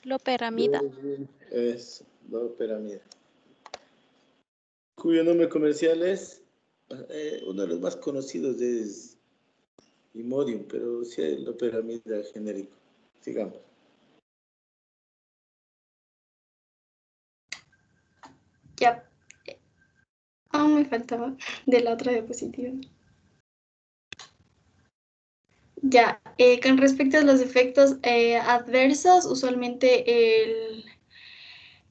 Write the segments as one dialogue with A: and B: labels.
A: Loperamida.
B: Es loperamida. Cuyo nombre comercial es, uno de los más conocidos es Imodium, pero sí es loperamida genérico. Sigamos.
C: Ya. Aún me faltaba de la otra diapositiva. Ya, con respecto a los efectos adversos, usualmente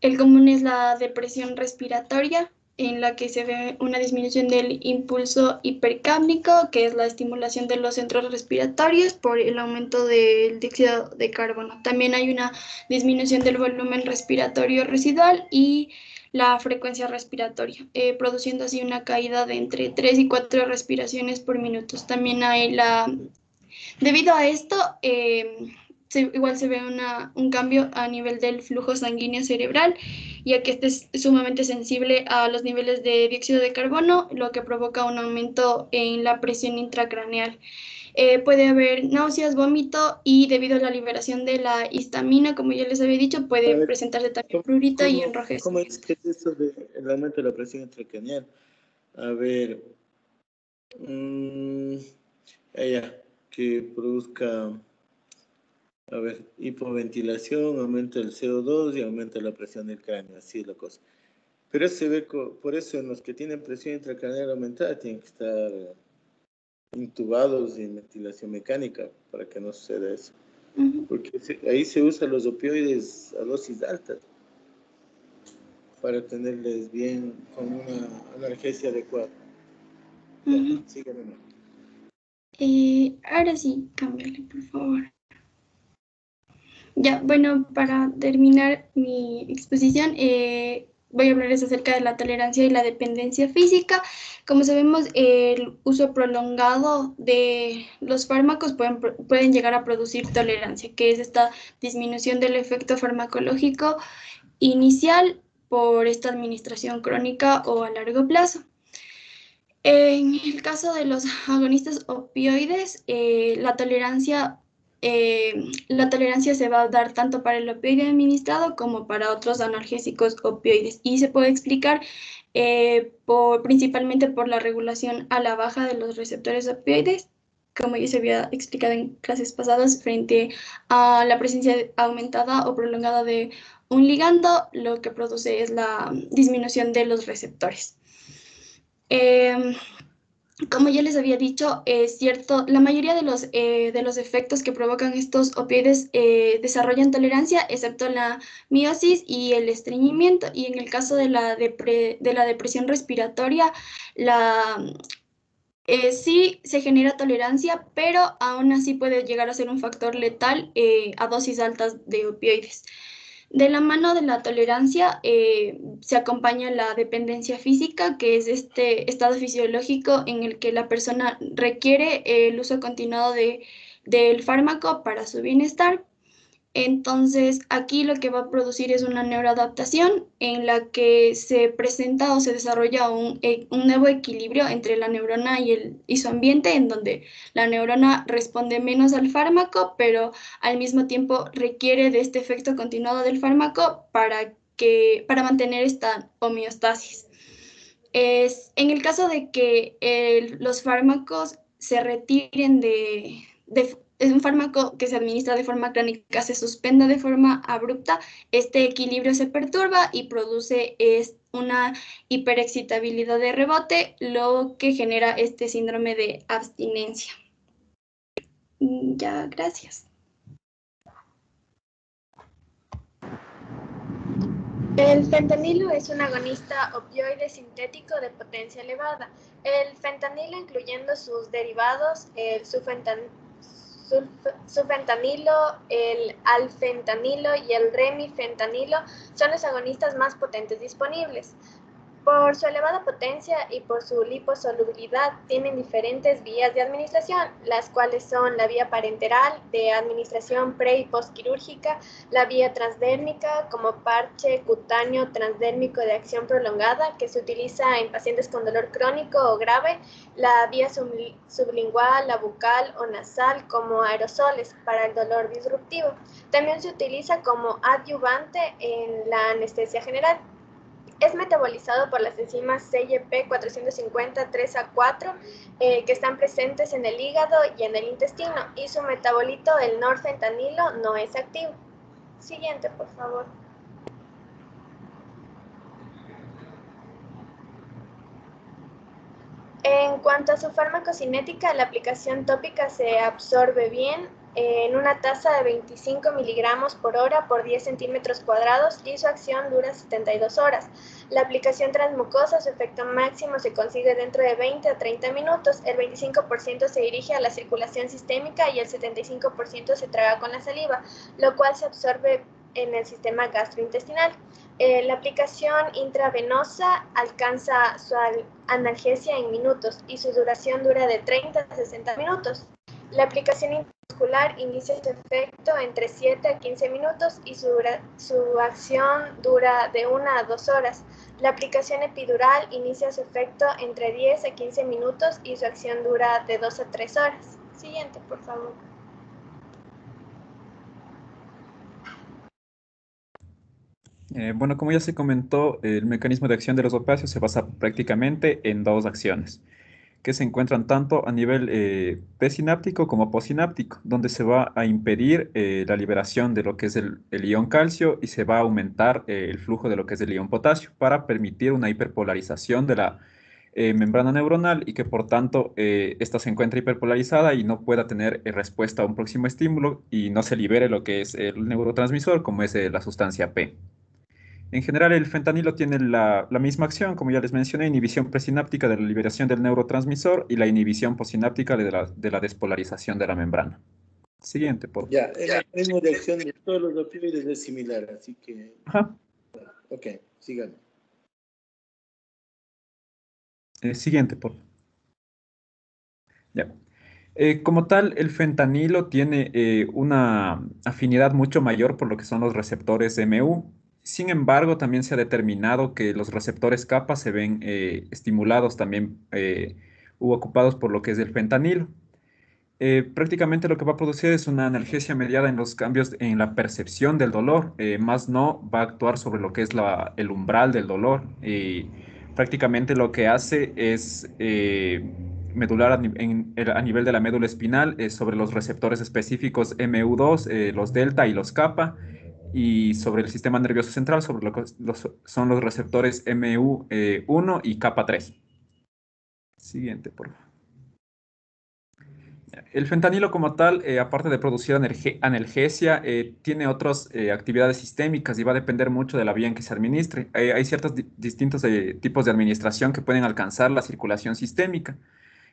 C: el común es la depresión respiratoria, en la que se ve una disminución del impulso hipercápnico, que es la estimulación de los centros respiratorios por el aumento del dióxido de carbono. También hay una disminución del volumen respiratorio residual y la frecuencia respiratoria, produciendo así una caída de entre 3 y 4 respiraciones por minuto. También hay debido a esto, igual se ve un cambio a nivel del flujo sanguíneo cerebral, ya que este es sumamente sensible a los niveles de dióxido de carbono, lo que provoca un aumento en la presión intracraneal. Puede haber náuseas, vómito y debido a la liberación de la histamina, como ya les había dicho, puede presentarse también prurito y enrojecimiento.
B: ¿Cómo es que es eso del aumento de la presión intracraneal? A ver, que produzca, a ver, hipoventilación, aumenta el CO2 y aumenta la presión del cráneo, así es la cosa. Pero se ve, por eso en los que tienen presión intracraneal aumentada tienen que estar intubados en ventilación mecánica para que no suceda eso. Porque ahí se usan los opioides a dosis altas para tenerles bien con una analgesia adecuada. Sígueme.
C: Ahora sí, cámbiale, por favor. Ya, bueno, para terminar mi exposición, voy a hablarles acerca de la tolerancia y la dependencia física. Como sabemos, el uso prolongado de los fármacos pueden llegar a producir tolerancia, que es esta disminución del efecto farmacológico inicial por esta administración crónica o a largo plazo. En el caso de los agonistas opioides, la tolerancia se va a dar tanto para el opioide administrado como para otros analgésicos opioides, y se puede explicar principalmente por la regulación a la baja de los receptores opioides, como ya se había explicado en clases pasadas, frente a la presencia aumentada o prolongada de un ligando, lo que produce es la disminución de los receptores. Como ya les había dicho, es cierto, la mayoría de los efectos que provocan estos opioides desarrollan tolerancia, excepto la miosis y el estreñimiento. Y en el caso de la depresión respiratoria, sí se genera tolerancia, pero aún así puede llegar a ser un factor letal a dosis altas de opioides. De la mano de la tolerancia se acompaña la dependencia física, que es este estado fisiológico en el que la persona requiere el uso continuado del fármaco para su bienestar. Entonces, aquí lo que va a producir es una neuroadaptación en la que se presenta o se desarrolla un nuevo equilibrio entre la neurona y su ambiente, en donde la neurona responde menos al fármaco, pero al mismo tiempo requiere de este efecto continuado del fármaco para mantener esta homeostasis. En el caso de que los fármacos se retiren es un fármaco que se administra de forma crónica, se suspenda de forma abrupta, este equilibrio se perturba y produce una hiperexcitabilidad de rebote, lo que genera este síndrome de abstinencia. Ya, gracias.
D: El fentanilo es un agonista opioide sintético de potencia elevada. El fentanilo, incluyendo sus derivados, el sufentanilo, el alfentanilo y el remifentanilo, son los agonistas más potentes disponibles. Por su elevada potencia y por su liposolubilidad, tienen diferentes vías de administración, las cuales son la vía parenteral de administración pre- y postquirúrgica, la vía transdérmica como parche cutáneo transdérmico de acción prolongada, que se utiliza en pacientes con dolor crónico o grave, la vía sublingual, la bucal o nasal como aerosoles para el dolor disruptivo. También se utiliza como adyuvante en la anestesia general. Es metabolizado por las enzimas CYP450 3A4 que están presentes en el hígado y en el intestino, y su metabolito, el norfentanilo, no es activo. Siguiente, por favor. En cuanto a su farmacocinética, la aplicación tópica se absorbe bien en una tasa de 25 miligramos por hora por 10 centímetros cuadrados y su acción dura 72 horas. La aplicación transmucosa, su efecto máximo se consigue dentro de 20 a 30 minutos. El 25% se dirige a la circulación sistémica y el 75% se traga con la saliva, lo cual se absorbe en el sistema gastrointestinal. La aplicación intravenosa alcanza su analgesia en minutos y su duración dura de 30 a 60 minutos. La aplicación intramuscular inicia su efecto entre 7 a 15 minutos y su acción dura de 1 a 2 horas. La aplicación epidural inicia su efecto entre 10 a 15 minutos y su acción dura de 2 a 3 horas. Siguiente, por favor.
A: Bueno, como ya se comentó, el mecanismo de acción de los opiáceos se basa prácticamente en dos acciones, que se encuentran tanto a nivel presináptico como postsináptico, donde se va a impedir la liberación de lo que es el ion calcio y se va a aumentar el flujo de lo que es el ion potasio para permitir una hiperpolarización de la membrana neuronal y que por tanto esta se encuentre hiperpolarizada y no pueda tener respuesta a un próximo estímulo y no se libere lo que es el neurotransmisor como es la sustancia P. En general, el fentanilo tiene la misma acción, como ya les mencioné, inhibición presináptica de la liberación del neurotransmisor y la inhibición postsináptica de la despolarización de la membrana. Siguiente, por favor.
B: Ya, el mecanismo de acción de todos los opioides es similar, así que...
A: Ajá.
B: Ok, sigamos.
A: Siguiente, por favor. Ya. Como tal, el fentanilo tiene una afinidad mucho mayor por lo que son los receptores MU. Sin embargo, también se ha determinado que los receptores kappa se ven estimulados también u ocupados por lo que es el fentanilo. Prácticamente lo que va a producir es una analgesia mediada en los cambios en la percepción del dolor, más no va a actuar sobre lo que es el umbral del dolor. Prácticamente lo que hace es medular a nivel de la médula espinal sobre los receptores específicos MU2, los delta y los kappa, y sobre el sistema nervioso central sobre lo que son los receptores MU1 y kappa 3. Siguiente, por favor. El fentanilo como tal, aparte de producir analgesia, tiene otras actividades sistémicas y va a depender mucho de la vía en que se administre. Hay ciertos distintos tipos de administración que pueden alcanzar la circulación sistémica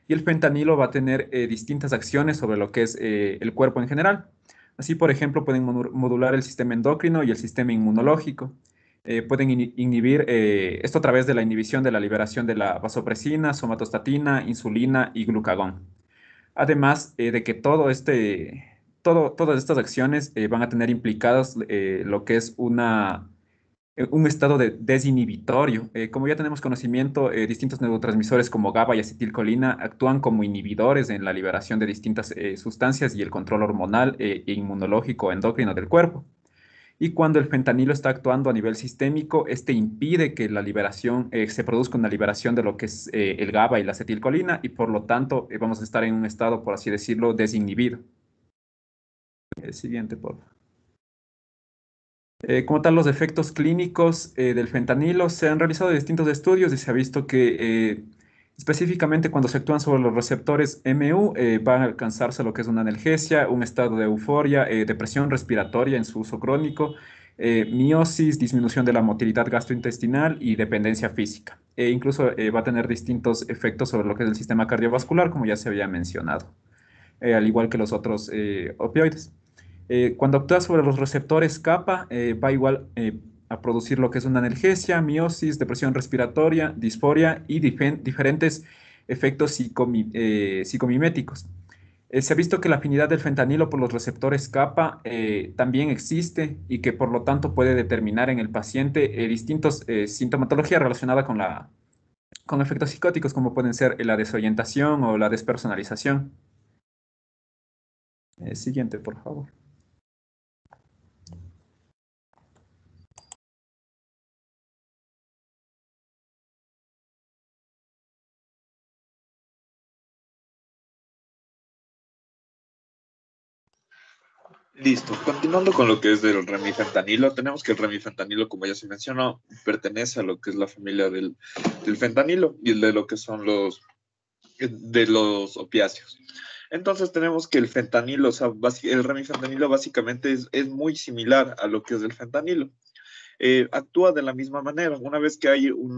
A: y el fentanilo va a tener distintas acciones sobre lo que es el cuerpo en general. Así, por ejemplo, pueden modular el sistema endocrino y el sistema inmunológico. Pueden inhibir esto a través de la inhibición de la liberación de la vasopresina, somatostatina, insulina y glucagón. Además de que todas estas acciones van a tener implicadas lo que es un estado de desinhibitorio. Como ya tenemos conocimiento, distintos neurotransmisores como GABA y acetilcolina actúan como inhibidores en la liberación de distintas sustancias y el control hormonal e inmunológico endocrino del cuerpo. Y cuando el fentanilo está actuando a nivel sistémico, este impide que la liberación, se produzca una liberación de lo que es el GABA y la acetilcolina y por lo tanto vamos a estar en un estado, por así decirlo, desinhibido. Siguiente, por favor. Como tal, los efectos clínicos del fentanilo se han realizado distintos estudios y se ha visto que específicamente cuando se actúan sobre los receptores MU van a alcanzarse lo que es una analgesia, un estado de euforia, depresión respiratoria en su uso crónico, miosis, disminución de la motilidad gastrointestinal y dependencia física. Incluso va a tener distintos efectos sobre lo que es el sistema cardiovascular, como ya se había mencionado, al igual que los otros opioides. Cuando actúa sobre los receptores kappa, va igual a producir lo que es una analgesia, miosis, depresión respiratoria, disforia y diferentes efectos psicomiméticos. Se ha visto que la afinidad del fentanilo por los receptores kappa también existe y que por lo tanto puede determinar en el paciente distintos sintomatología relacionada con efectos psicóticos como pueden ser la desorientación o la despersonalización. Siguiente, por favor.
E: Listo, continuando con lo que es del remifentanilo, tenemos que el remifentanilo, como ya se mencionó, pertenece a lo que es la familia del fentanilo y de lo que son de los opiáceos. Entonces tenemos que el fentanilo, o sea, el remifentanilo básicamente es muy similar a lo que es el fentanilo. Actúa de la misma manera. Una vez que hay un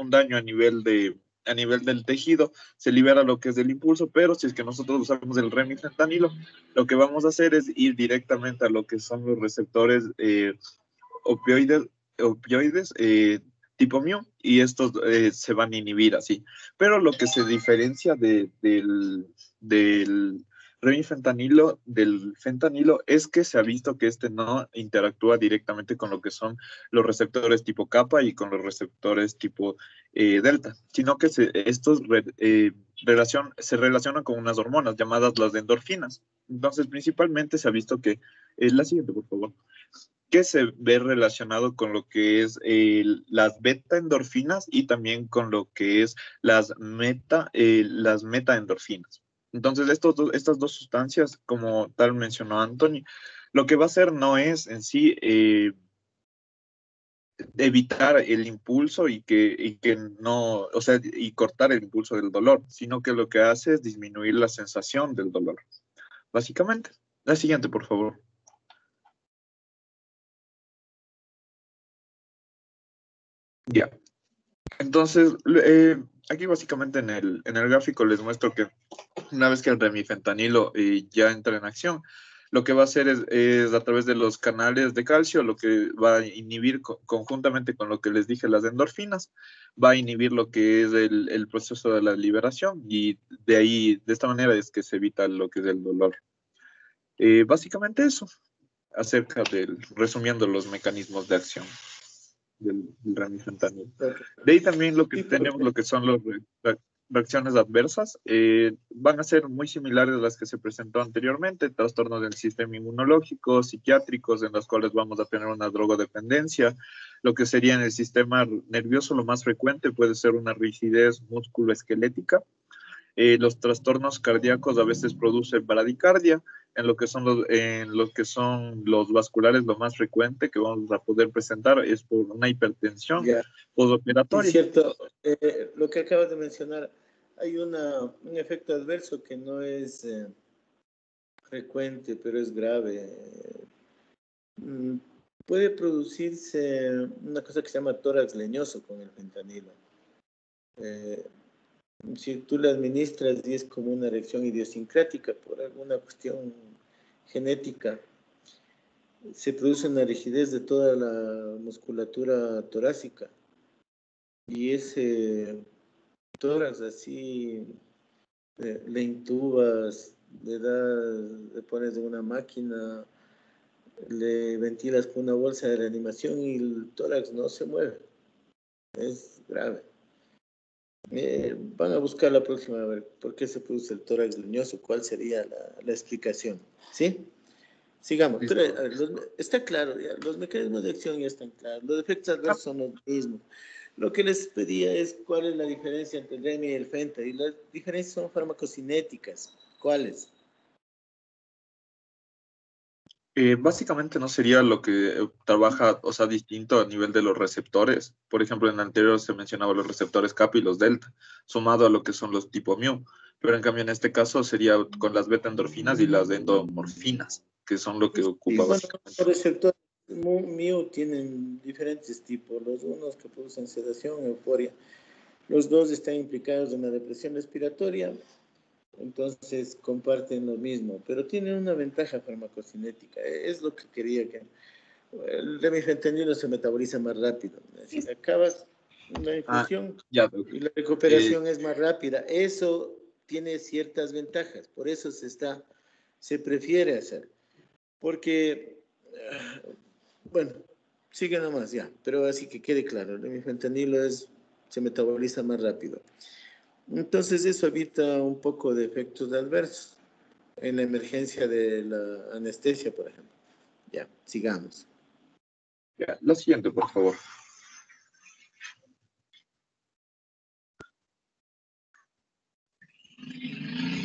E: daño a nivel del tejido, se libera lo que es el impulso, pero si es que nosotros usamos el remifentanilo, lo que vamos a hacer es ir directamente a lo que son los receptores opioides tipo mu, y estos se van a inhibir así. Pero lo que se diferencia del remifentanilo, del fentanilo, es que se ha visto que este no interactúa directamente con lo que son los receptores tipo kappa y con los receptores tipo delta, sino que estos se relacionan con unas hormonas llamadas las endorfinas. Entonces, principalmente se ha visto que, la siguiente, por favor, que se ve relacionado con lo que es las beta endorfinas y también con lo que es las meta endorfinas. Entonces, estas dos sustancias, como tal mencionó Anthony, lo que va a hacer no es en sí evitar el impulso y que no, o sea, y cortar el impulso del dolor, sino que lo que hace es disminuir la sensación del dolor, básicamente. La siguiente, por favor. Ya. Entonces, aquí básicamente en el gráfico les muestro que una vez que el remifentanilo ya entra en acción, lo que va a hacer es a través de los canales de calcio, lo que va a inhibir conjuntamente con lo que les dije, las endorfinas, va a inhibir lo que es el proceso de la liberación y de ahí, de esta manera es que se evita lo que es el dolor. Básicamente eso, resumiendo los mecanismos de acción del remifentanilo.
B: Ok.
E: De ahí también lo que
B: Sí,
E: tenemos, lo que son las reacciones adversas, van a ser muy similares a las que se presentó anteriormente, trastornos del sistema inmunológico, psiquiátricos, en los cuales vamos a tener una drogodependencia. Lo que sería en el sistema nervioso, lo más frecuente puede ser una rigidez musculoesquelética. Los trastornos cardíacos a veces producen bradicardia. En lo que son los vasculares, lo más frecuente que vamos a poder presentar es por una hipertensión
B: ya. Y
E: postoperatoria.
B: cierto, lo que acabas de mencionar, hay un efecto adverso que no es frecuente, pero es grave. Mm, Puede producirse una cosa que se llama tórax leñoso con el fentanilo. Eh, si tú le administras y es como una reacción idiosincrática por alguna cuestión genética, se produce una rigidez de toda la musculatura torácica y ese tórax así le intubas, le pones en una máquina, le ventilas con una bolsa de reanimación y el tórax no se mueve. Es grave. Van a buscar la próxima a ver por qué se produce el tórax leñoso, cuál sería la explicación. ¿Sí? Sigamos.
E: Listo.
B: A ver, está claro, ya, los mecanismos de acción ya están claros, los efectos adversos son los mismos. Lo que les pedía es cuál es la diferencia entre el REMI y el FENTA, y las diferencias son farmacocinéticas. ¿Cuáles?
E: Básicamente no sería lo que trabaja, o sea, distinto a nivel de los receptores. Por ejemplo, en el anterior se mencionaba los receptores kappa y los delta, sumado a lo que son los tipo mu. Pero en cambio en este caso sería con las beta endorfinas y las endomorfinas, que son lo que
B: Y
E: ocupa
B: bueno,
E: básicamente.
B: los receptores MIO tienen diferentes tipos, los unos que producen sedación, euforia, los dos están implicados en la depresión respiratoria, entonces comparten lo mismo, pero tienen una ventaja farmacocinética, es lo que quería que El remifentanilo se metaboliza más rápido. Es decir, acabas la infusión
E: Ya, doctor.
B: y la recuperación es más rápida. Eso tiene ciertas ventajas, por eso se prefiere hacer. Porque, bueno, sigue nomás ya, pero así que quede claro, el remifentanilo se metaboliza más rápido. Entonces eso evita un poco de efectos adversos en la emergencia de la anestesia, por ejemplo. Ya, sigamos.
E: Ya, lo siguiente, por favor.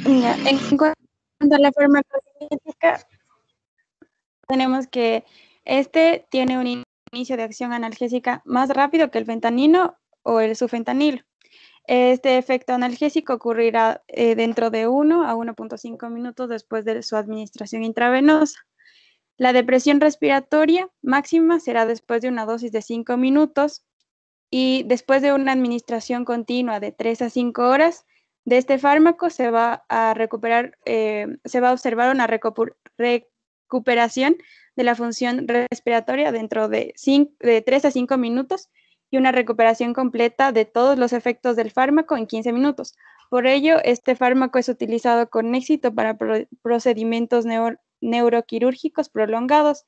F: Ya, en cuanto a la farmacocinética, tenemos que este tiene un inicio de acción analgésica más rápido que el fentanilo o el sufentanilo. Este efecto analgésico ocurrirá dentro de 1 a 1.5 minutos después de su administración intravenosa. La depresión respiratoria máxima será después de una dosis de 5 minutos y después de una administración continua de 3 a 5 horas de este fármaco se va a recuperar, se va a observar una recuperación de la función respiratoria dentro de 3 a 5 minutos y una recuperación completa de todos los efectos del fármaco en 15 minutos. Por ello, este fármaco es utilizado con éxito para procedimientos neuroquirúrgicos prolongados,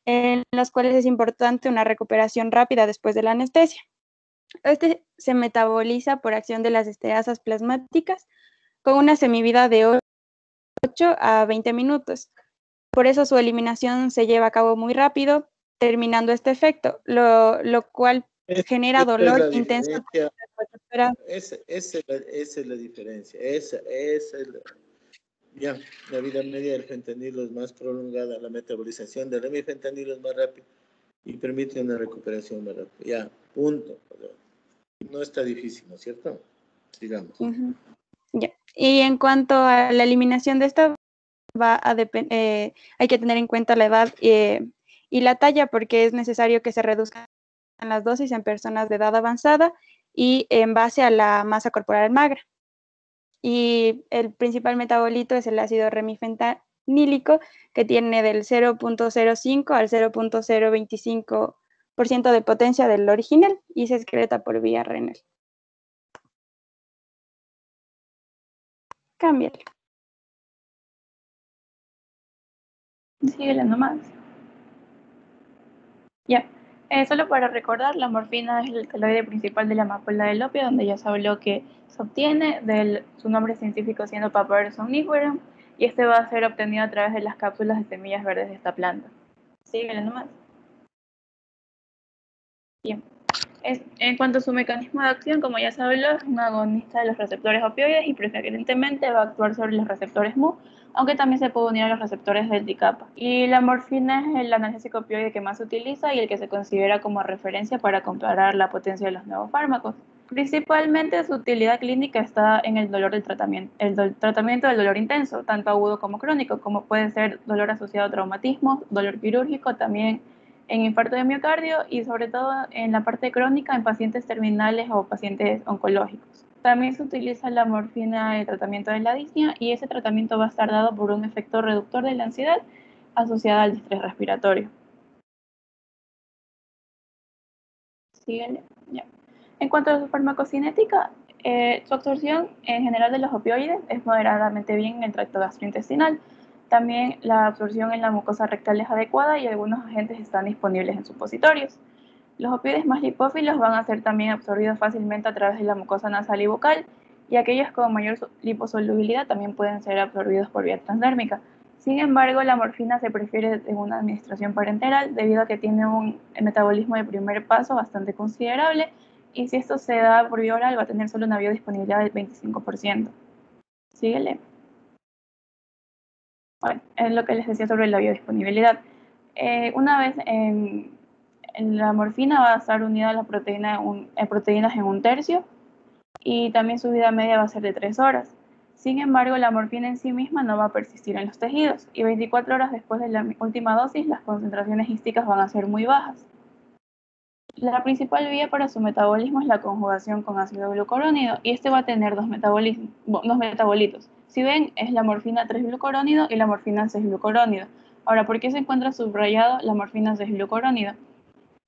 F: en los cuales es importante una recuperación rápida después de la anestesia. Este se metaboliza por acción de las esteasas plasmáticas con una semivida de 8 a 20 minutos. Por eso su eliminación se lleva a cabo muy rápido, terminando este efecto, lo cual genera dolor intenso.
B: Esa es la diferencia. Ya, la vida media del fentanilo es más prolongada, la metabolización del remifentanilo es más rápida y permite una recuperación más rápida. Ya, punto. No está difícil, ¿no es cierto? Sigamos.
F: Ya. Y en cuanto a la eliminación de esta, hay que tener en cuenta la edad y la talla, porque es necesario que se reduzcan las dosis en personas de edad avanzada y en base a la masa corporal magra. Y el principal metabolito es el ácido remifentanílico, que tiene del 0.05 al 0.025% de potencia del original y se excreta por vía renal. Cámbiale.
G: Síguele nomás. Ya. Solo para recordar, la morfina es el alcaloide principal de la amapola del opio, donde ya se habló que se obtiene de su nombre científico siendo Papyrus somniferum, y este va a ser obtenido a través de las cápsulas de semillas verdes de esta planta. Síguele nomás. Bien. En cuanto a su mecanismo de acción, como ya se habló, es un agonista de los receptores opioides y preferentemente va a actuar sobre los receptores mu, aunque también se puede unir a los receptores del dicapa. Y la morfina es el analgésico opioide que más se utiliza y el que se considera como referencia para comparar la potencia de los nuevos fármacos. Principalmente su utilidad clínica está en el dolor del tratamiento, tratamiento del dolor intenso, tanto agudo como crónico, como puede ser dolor asociado a traumatismos, dolor quirúrgico, también en infarto de miocardio y sobre todo en la parte crónica en pacientes terminales o pacientes oncológicos. También se utiliza la morfina en el tratamiento de la disnea y ese tratamiento va a estar dado por un efecto reductor de la ansiedad asociada al estrés respiratorio. Síguele. Ya. En cuanto a su farmacocinética, su absorción en general de los opioides es moderadamente bien en el tracto gastrointestinal. También la absorción en la mucosa rectal es adecuada y algunos agentes están disponibles en supositorios. Los opioides más lipófilos van a ser también absorbidos fácilmente a través de la mucosa nasal y bucal, y aquellos con mayor liposolubilidad también pueden ser absorbidos por vía transdérmica. Sin embargo, la morfina se prefiere en una administración parenteral debido a que tiene un metabolismo de primer paso bastante considerable, y si esto se da por vía oral va a tener solo una biodisponibilidad del 25%. Síguele. Bueno, es lo que les decía sobre la biodisponibilidad. Una vez en la morfina va a estar unida a la proteínas en 1/3 y también su vida media va a ser de 3 horas. Sin embargo, la morfina en sí misma no va a persistir en los tejidos y 24 horas después de la última dosis las concentraciones hísticas van a ser muy bajas. La principal vía para su metabolismo es la conjugación con ácido glucurónido y este va a tener dos metabolitos. Si ven, es la morfina 3-glucurónido y la morfina 6-glucurónido. Ahora, ¿por qué se encuentra subrayado la morfina 6-glucuronidasa?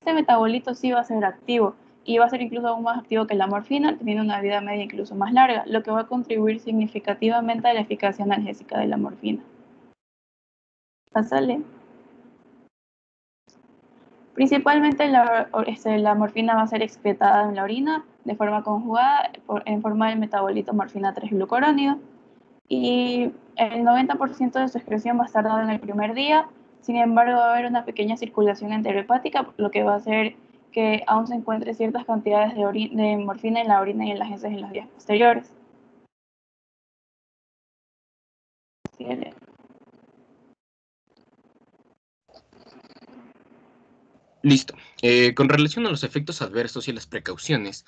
G: Este metabolito sí va a ser activo y va a ser incluso aún más activo que la morfina, teniendo una vida media incluso más larga, lo que va a contribuir significativamente a la eficacia analgésica de la morfina. Pásale. Principalmente la morfina va a ser excretada en la orina de forma conjugada en forma del metabolito morfina 3-glucurónido y el 90% de su excreción va a estar dado en el primer día. Sin embargo, va a haber una pequeña circulación enterohepática, lo que va a hacer que aún se encuentre ciertas cantidades de morfina en la orina y en las heces en los días posteriores.
H: Listo. Con relación a los efectos adversos y las precauciones,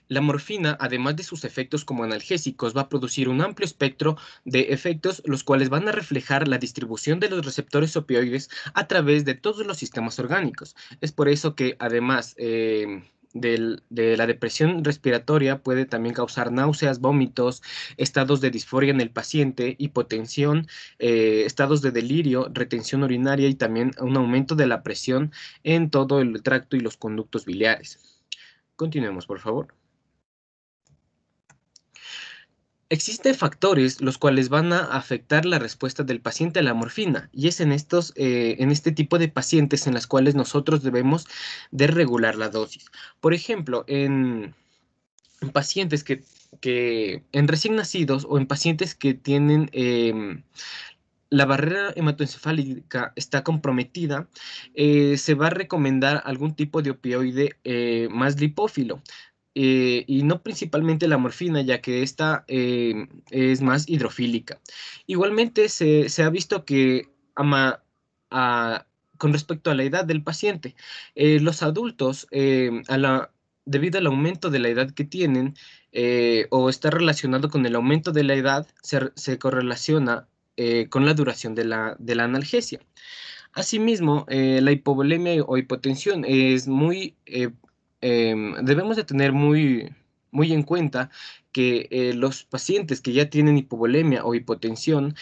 H: la morfina, además de sus efectos como analgésicos, va a producir un amplio espectro de efectos, los cuales van a reflejar la distribución de los receptores opioides a través de todos los sistemas orgánicos. Es por eso que, además de la depresión respiratoria, puede también causar náuseas, vómitos, estados de disforia en el paciente, hipotensión, estados de delirio, retención urinaria y también un aumento de la presión en todo el tracto y los conductos biliares. Continuemos, por favor. Existen factores los cuales van a afectar la respuesta del paciente a la morfina y es en este tipo de pacientes en las cuales nosotros debemos de regular la dosis. Por ejemplo, en pacientes en recién nacidos o en pacientes que tienen la barrera hematoencefálica está comprometida, se va a recomendar algún tipo de opioide más lipófilo. Y no principalmente la morfina, ya que esta es más hidrofílica. Igualmente se ha visto que con respecto a la edad del paciente, los adultos, debido al aumento de la edad que tienen, o está relacionado con el aumento de la edad, se correlaciona con la duración de la analgesia. Asimismo, la hipovolemia o hipotensión es debemos de tener muy en cuenta que los pacientes que ya tienen hipovolemia o hipotensión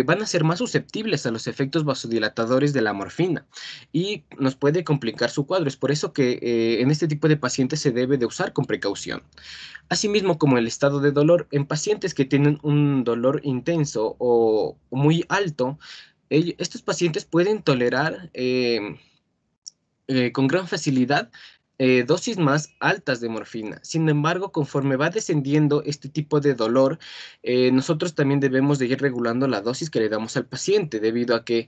H: van a ser más susceptibles a los efectos vasodilatadores de la morfina y nos puede complicar su cuadro. Es por eso que en este tipo de pacientes se debe de usar con precaución. Asimismo, como el estado de dolor en pacientes que tienen un dolor intenso o muy alto, estos pacientes pueden tolerar con gran facilidad dosis más altas de morfina. Sin embargo, conforme va descendiendo este tipo de dolor, nosotros también debemos de ir regulando la dosis que le damos al paciente, debido a que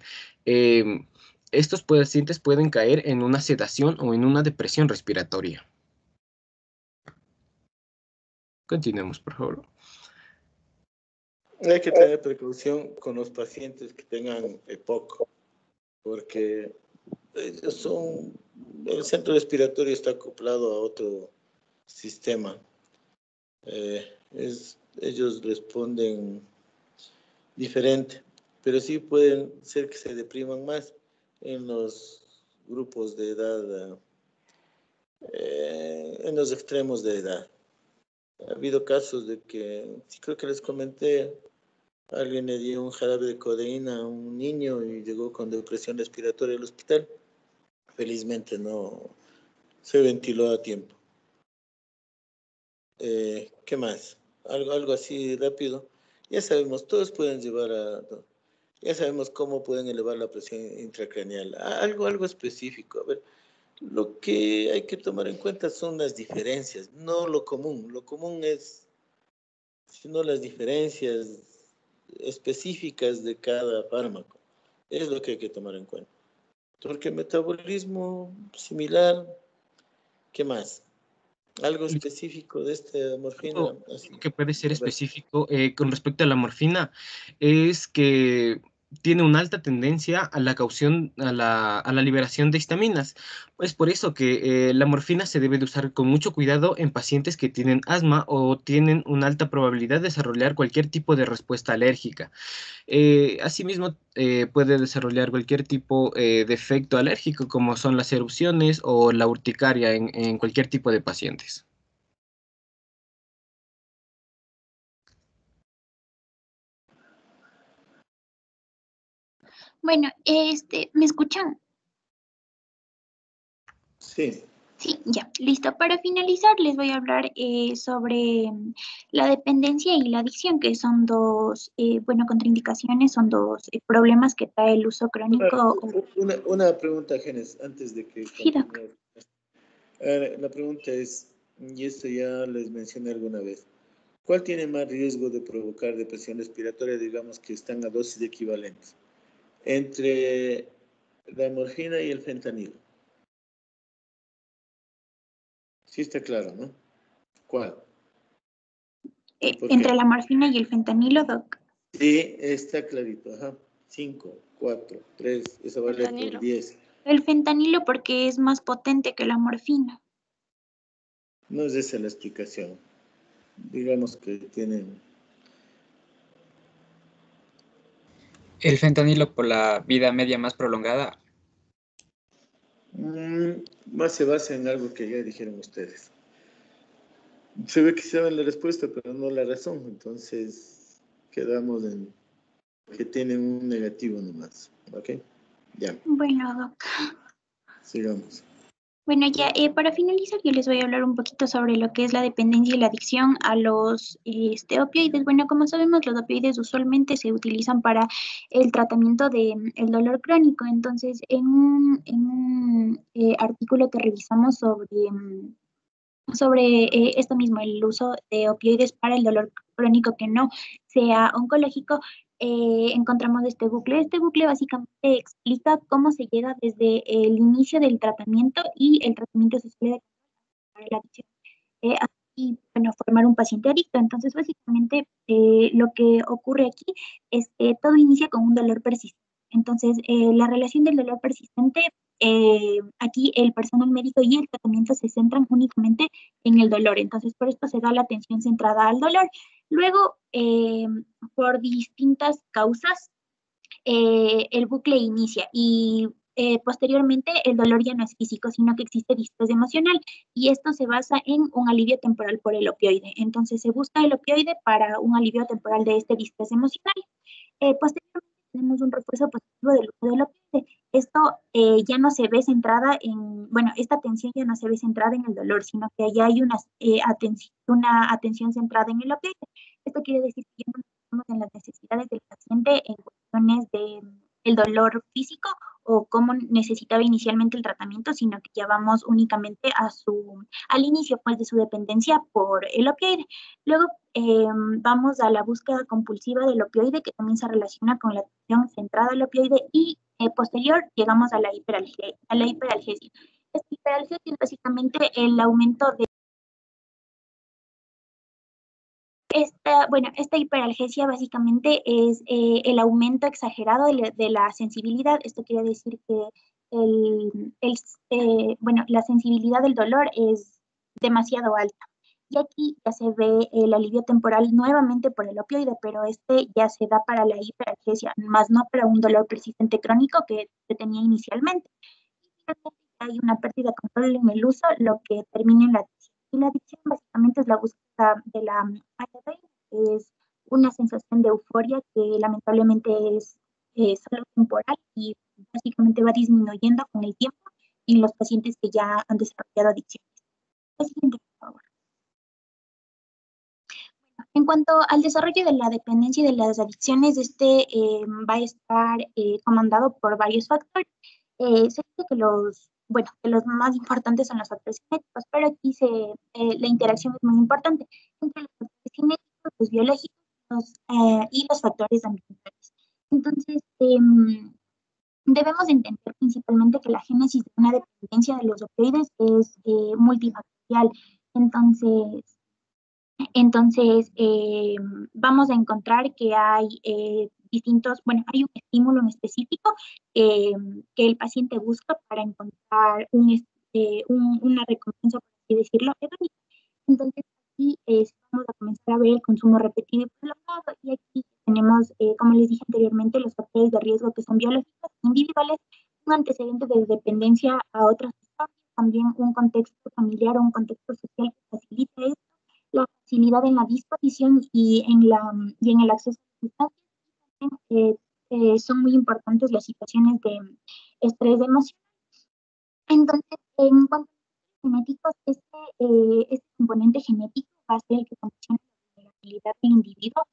H: estos pacientes pueden caer en una sedación o en una depresión respiratoria. Continuemos, por favor.
B: Hay que tener precaución con los pacientes que tengan EPOC, porque el centro respiratorio está acoplado a otro sistema. Ellos responden diferente, pero sí pueden ser que se depriman más en los grupos de edad, en los extremos de edad. Ha habido casos de que, sí creo que les comenté, alguien le dio un jarabe de codeína a un niño y llegó con depresión respiratoria al hospital. Felizmente no se ventiló a tiempo. ¿Qué más? Algo así rápido. Ya sabemos, todos pueden ya sabemos cómo pueden elevar la presión intracraneal. Algo específico. A ver, lo que hay que tomar en cuenta son las diferencias, no lo común. Lo común es, sino las diferencias específicas de cada fármaco. Es lo que hay que tomar en cuenta. Porque metabolismo similar, ¿qué más? Algo específico de esta morfina. Así.
H: Que puede ser específico con respecto a la morfina es que tiene una alta tendencia a la caución, a la liberación de histaminas. Es por eso que la morfina se debe de usar con mucho cuidado en pacientes que tienen asma o tienen una alta probabilidad de desarrollar cualquier tipo de respuesta alérgica. Asimismo, puede desarrollar cualquier tipo de efecto alérgico, como son las erupciones o la urticaria en cualquier tipo de pacientes.
I: Bueno, ¿me escuchan?
B: Sí.
I: Sí, ya, listo. Para finalizar, les voy a hablar sobre la dependencia y la adicción, que son dos, contraindicaciones, son dos problemas que trae el uso crónico.
B: Una pregunta, Genes, antes de que
I: Sí, doc.
B: continúe. Ahora, la pregunta es, y esto ya les mencioné alguna vez, ¿cuál tiene más riesgo de provocar depresión respiratoria, digamos que están a dosis equivalentes, entre la morfina y el fentanilo? Sí está claro, ¿no? ¿Cuál? ¿Y por
I: Entre
B: qué?
I: la morfina y el fentanilo, doc.
B: Sí, está clarito, ajá. 5, 4, 3, eso vale por
F: Fentanilo.
B: 10.
I: El fentanilo porque es más potente que la morfina.
B: No es esa la explicación. Digamos que tienen...
J: El fentanilo por la vida media más prolongada.
B: Más se basa en algo que ya dijeron ustedes. Se ve que saben la respuesta, pero no la razón. Entonces, quedamos en que tienen un negativo nomás. ¿Ok? Ya,
I: Bueno, doc.
B: sigamos.
I: Bueno, ya para finalizar, yo les voy a hablar un poquito sobre lo que es la dependencia y la adicción a los opioides. Bueno, como sabemos, los opioides usualmente se utilizan para el tratamiento del dolor crónico. Entonces, en un artículo que revisamos sobre esto mismo, el uso de opioides para el dolor crónico que no sea oncológico, encontramos este bucle. Este bucle básicamente explica cómo se llega desde el inicio del tratamiento y el tratamiento se suele para la adicción. Así, bueno, formar un paciente adicto. Entonces, básicamente, lo que ocurre aquí es que todo inicia con un dolor persistente. Entonces, la relación del dolor persistente, aquí el personal médico y el tratamiento se centran únicamente en el dolor. Entonces, por esto se da la atención centrada al dolor. Luego, por distintas causas, el bucle inicia y posteriormente el dolor ya no es físico, sino que existe distrés emocional y esto se basa en un alivio temporal por el opioide. Entonces se busca el opioide para un alivio temporal de este distrés emocional. Posteriormente tenemos un refuerzo positivo del uso del opioide. Esto ya no se ve centrada en, bueno, esta atención ya no se ve centrada en el dolor, sino que ya hay una atención centrada en el opioide. Esto quiere decir que ya no estamos en las necesidades del paciente en cuestiones de el dolor físico o cómo necesitaba inicialmente el tratamiento, sino que ya vamos únicamente al inicio pues de su dependencia por el opioide. Luego vamos a la búsqueda compulsiva del opioide, que también se relaciona con la atención centrada al opioide, y posterior llegamos a la hiperalgesia. Esta hiperalgesia es básicamente el aumento de esta hiperalgesia básicamente es el aumento exagerado de la sensibilidad. Esto quiere decir que la sensibilidad del dolor es demasiado alta. Y aquí ya se ve el alivio temporal nuevamente por el opioide, pero este ya se da para la hiperalgesia, más no para un dolor persistente crónico que se tenía inicialmente. Hay una pérdida de control en el uso, lo que termina en la adicción. Y la adicción básicamente es la búsqueda de la ATP, es una sensación de euforia que lamentablemente es solo temporal y básicamente va disminuyendo con el tiempo en los pacientes que ya han desarrollado adicciones. La siguiente, por favor. En cuanto al desarrollo de la dependencia y de las adicciones, va a estar comandado por varios factores. Se dice que los más importantes son los factores genéticos, pero aquí la interacción es muy importante entre los factores genéticos, los biológicos y los factores ambientales. Entonces, debemos entender principalmente que la génesis de una dependencia de los opioides es multifactorial. Entonces, vamos a encontrar que hay hay un estímulo en específico que el paciente busca para encontrar una recompensa, por así decirlo, hedónica. Entonces, aquí vamos a comenzar a ver el consumo repetido y prolongado. Y aquí tenemos, como les dije anteriormente, los factores de riesgo que son biológicos, individuales, un antecedente de dependencia a otras sustancias, también un contexto familiar o un contexto social que facilita esto, la facilidad en la disposición y en el acceso a sustancias, y también son muy importantes las situaciones de estrés emocional. Entonces, en cuanto a los genéticos, este componente genético va a ser el que condiciona la vulnerabilidad del individuo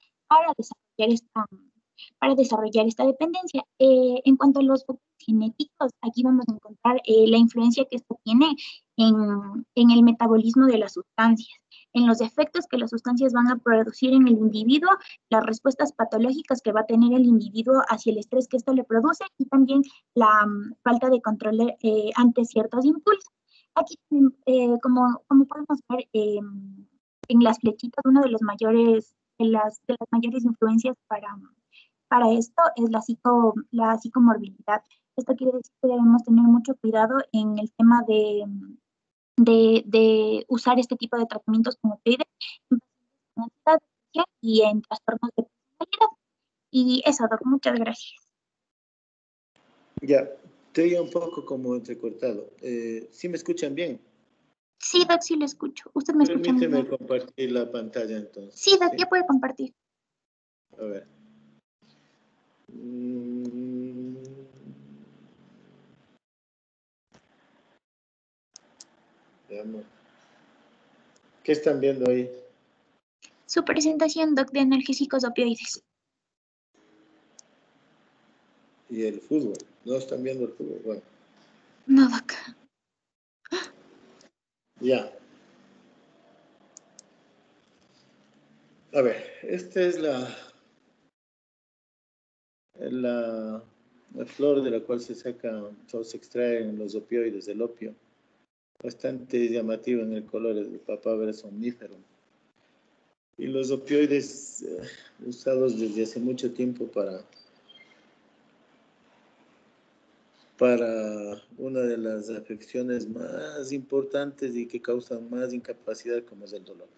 I: para desarrollar esta dependencia. En cuanto a los factores genéticos, aquí vamos a encontrar la influencia que esto tiene en el metabolismo de las sustancias, en los efectos que las sustancias van a producir en el individuo, las respuestas patológicas que va a tener el individuo hacia el estrés que esto le produce y también la falta de control ante ciertos impulsos. Aquí, como podemos ver en las flechitas, uno de los mayores, de las mayores influencias para esto es la psicomorbilidad. Esto quiere decir que debemos tener mucho cuidado en el tema de usar este tipo de tratamientos como opioides en pacientes con ansiedad, depresión y en trastornos de personalidad. Y eso, Doc, muchas gracias.
B: Ya, te oía un poco como entrecortado. ¿Sí me escuchan bien?
I: Sí, Doc, sí lo escucho. ¿Usted me escucha muy bien?
B: Permíteme compartir la pantalla entonces.
I: Sí, Doc, ya puede compartir.
B: A ver. Veamos. ¿Qué están viendo ahí?
I: Su presentación, Doc, de analgésicos opioides.
B: Y el fútbol. ¿No están viendo el fútbol? Bueno.
I: No, Doc.
B: Ya. A ver, esta es la flor de la cual se saca o se extraen los opioides, el opio. Bastante llamativo en el color, el Papaver somnífero. Y los opioides usados desde hace mucho tiempo para una de las afecciones más importantes y que causan más incapacidad, como es el dolor.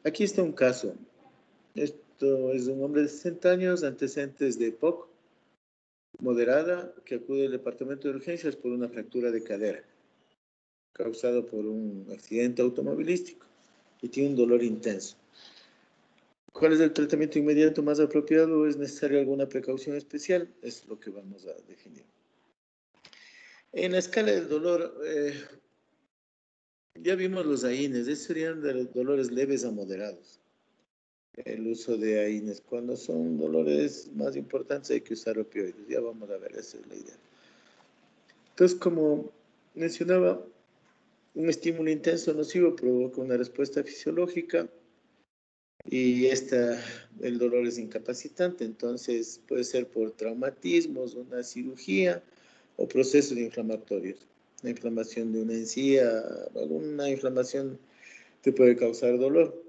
B: Aquí está un caso. Esto es un hombre de 60 años, antecedentes de POC, moderada, que acude al departamento de urgencias por una fractura de cadera, causado por un accidente automovilístico, y tiene un dolor intenso. ¿Cuál es el tratamiento inmediato más apropiado o es necesaria alguna precaución especial? Es lo que vamos a definir. En la escala del dolor, ya vimos los AINES, esos serían de los dolores leves a moderados. El uso de AINES, cuando son dolores más importantes hay que usar opioides, ya vamos a ver, esa es la idea. Entonces, como mencionaba, un estímulo intenso nocivo provoca una respuesta fisiológica y el dolor es incapacitante, entonces puede ser por traumatismos, una cirugía o procesos inflamatorios. La inflamación de una encía, alguna inflamación te puede causar dolor.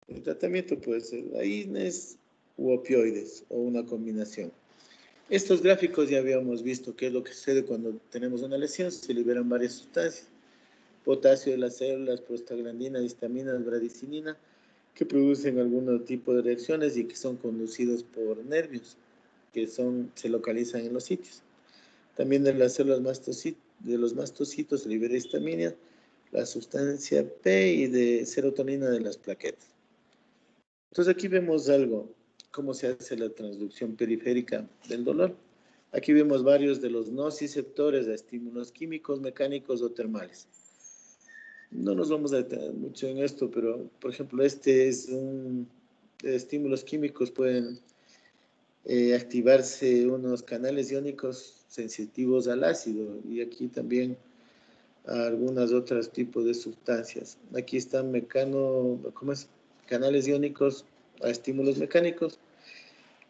B: El tratamiento puede ser AINES u opioides o una combinación. Estos gráficos ya habíamos visto qué es lo que sucede cuando tenemos una lesión, se liberan varias sustancias. Potasio de las células, prostaglandina, histaminas, bradicinina, que producen algún tipo de reacciones y que son conducidos por nervios, que se localizan en los sitios. También de las células de los mastocitos se libera histamina, la sustancia P y de serotonina de las plaquetas. Entonces aquí vemos algo, cómo se hace la transducción periférica del dolor. Aquí vemos varios de los nociceptores a estímulos químicos, mecánicos o termales. No nos vamos a detener mucho en esto, pero por ejemplo estímulos químicos pueden activarse unos canales iónicos sensitivos al ácido y aquí también a algunos otros tipos de sustancias. Aquí están canales iónicos a estímulos mecánicos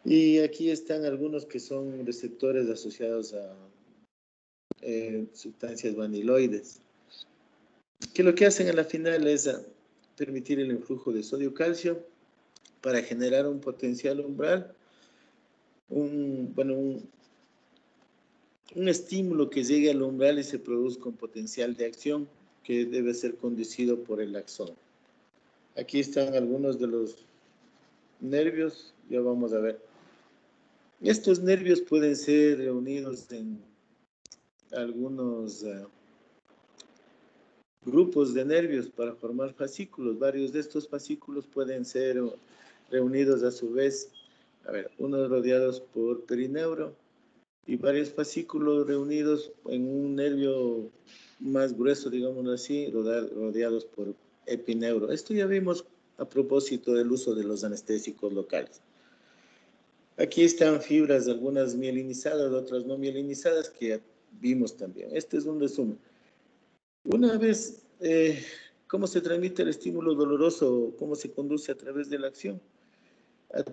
B: y aquí están algunos que son receptores asociados a sustancias vaniloides, que lo que hacen a la final es permitir el influjo de sodio-calcio para generar un potencial umbral, un estímulo que llegue al umbral y se produzca un potencial de acción que debe ser conducido por el axón. Aquí están algunos de los nervios, ya vamos a ver. Estos nervios pueden ser reunidos en algunos grupos de nervios para formar fascículos. Varios de estos fascículos pueden ser reunidos a su vez a ver, unos rodeados por perineuro y varios fascículos reunidos en un nervio más grueso, digámoslo así, rodeados por epineuro. Esto ya vimos a propósito del uso de los anestésicos locales. Aquí están fibras, algunas mielinizadas, otras no mielinizadas, que ya vimos también. Este es un resumen. Una vez, ¿cómo se transmite el estímulo doloroso? ¿Cómo se conduce a través de la acción?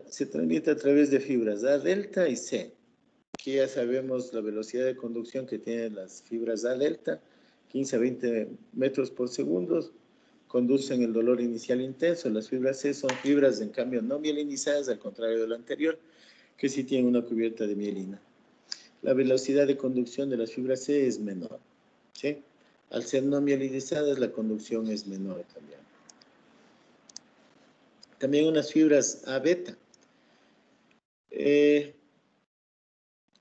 B: Se transmite a través de fibras A, delta y C. Aquí ya sabemos la velocidad de conducción que tienen las fibras A delta, 15 a 20 metros por segundo, conducen el dolor inicial intenso. Las fibras C son fibras, en cambio, no mielinizadas, al contrario de lo anterior, que sí tienen una cubierta de mielina. La velocidad de conducción de las fibras C es menor, ¿sí? Al ser no mielinizadas, la conducción es menor también. También unas fibras A beta.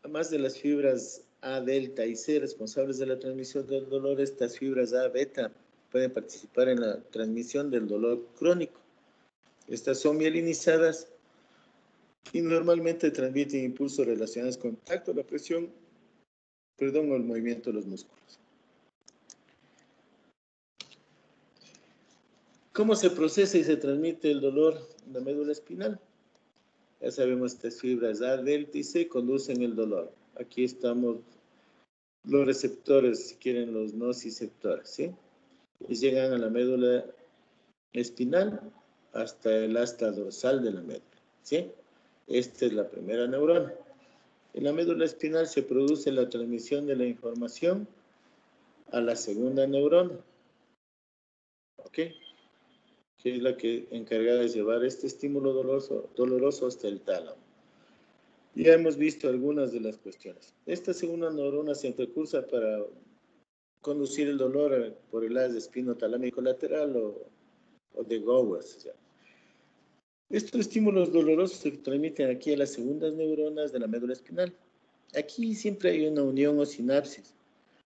B: Además de las fibras A delta y C responsables de la transmisión del dolor, estas fibras A beta pueden participar en la transmisión del dolor crónico. Estas son mielinizadas y normalmente transmiten impulsos relacionados con el tacto, la presión, o el movimiento de los músculos. ¿Cómo se procesa y se transmite el dolor en la médula espinal? Ya sabemos, estas fibras A, delta y C conducen el dolor. Aquí estamos los receptores, si quieren, los nociceptores, ¿sí? Y llegan a la médula espinal hasta el asta dorsal de la médula, ¿sí? Esta es la primera neurona. En la médula espinal se produce la transmisión de la información a la segunda neurona, ¿ok? Que es la que encargada de llevar este estímulo doloroso hasta el tálamo. Ya hemos visto algunas de las cuestiones. Esta segunda neurona se intercursa para conducir el dolor por el haz espinotalámico lateral o de Gowers. O sea. Estos estímulos dolorosos se transmiten aquí a las segundas neuronas de la médula espinal. Aquí siempre hay una unión o sinapsis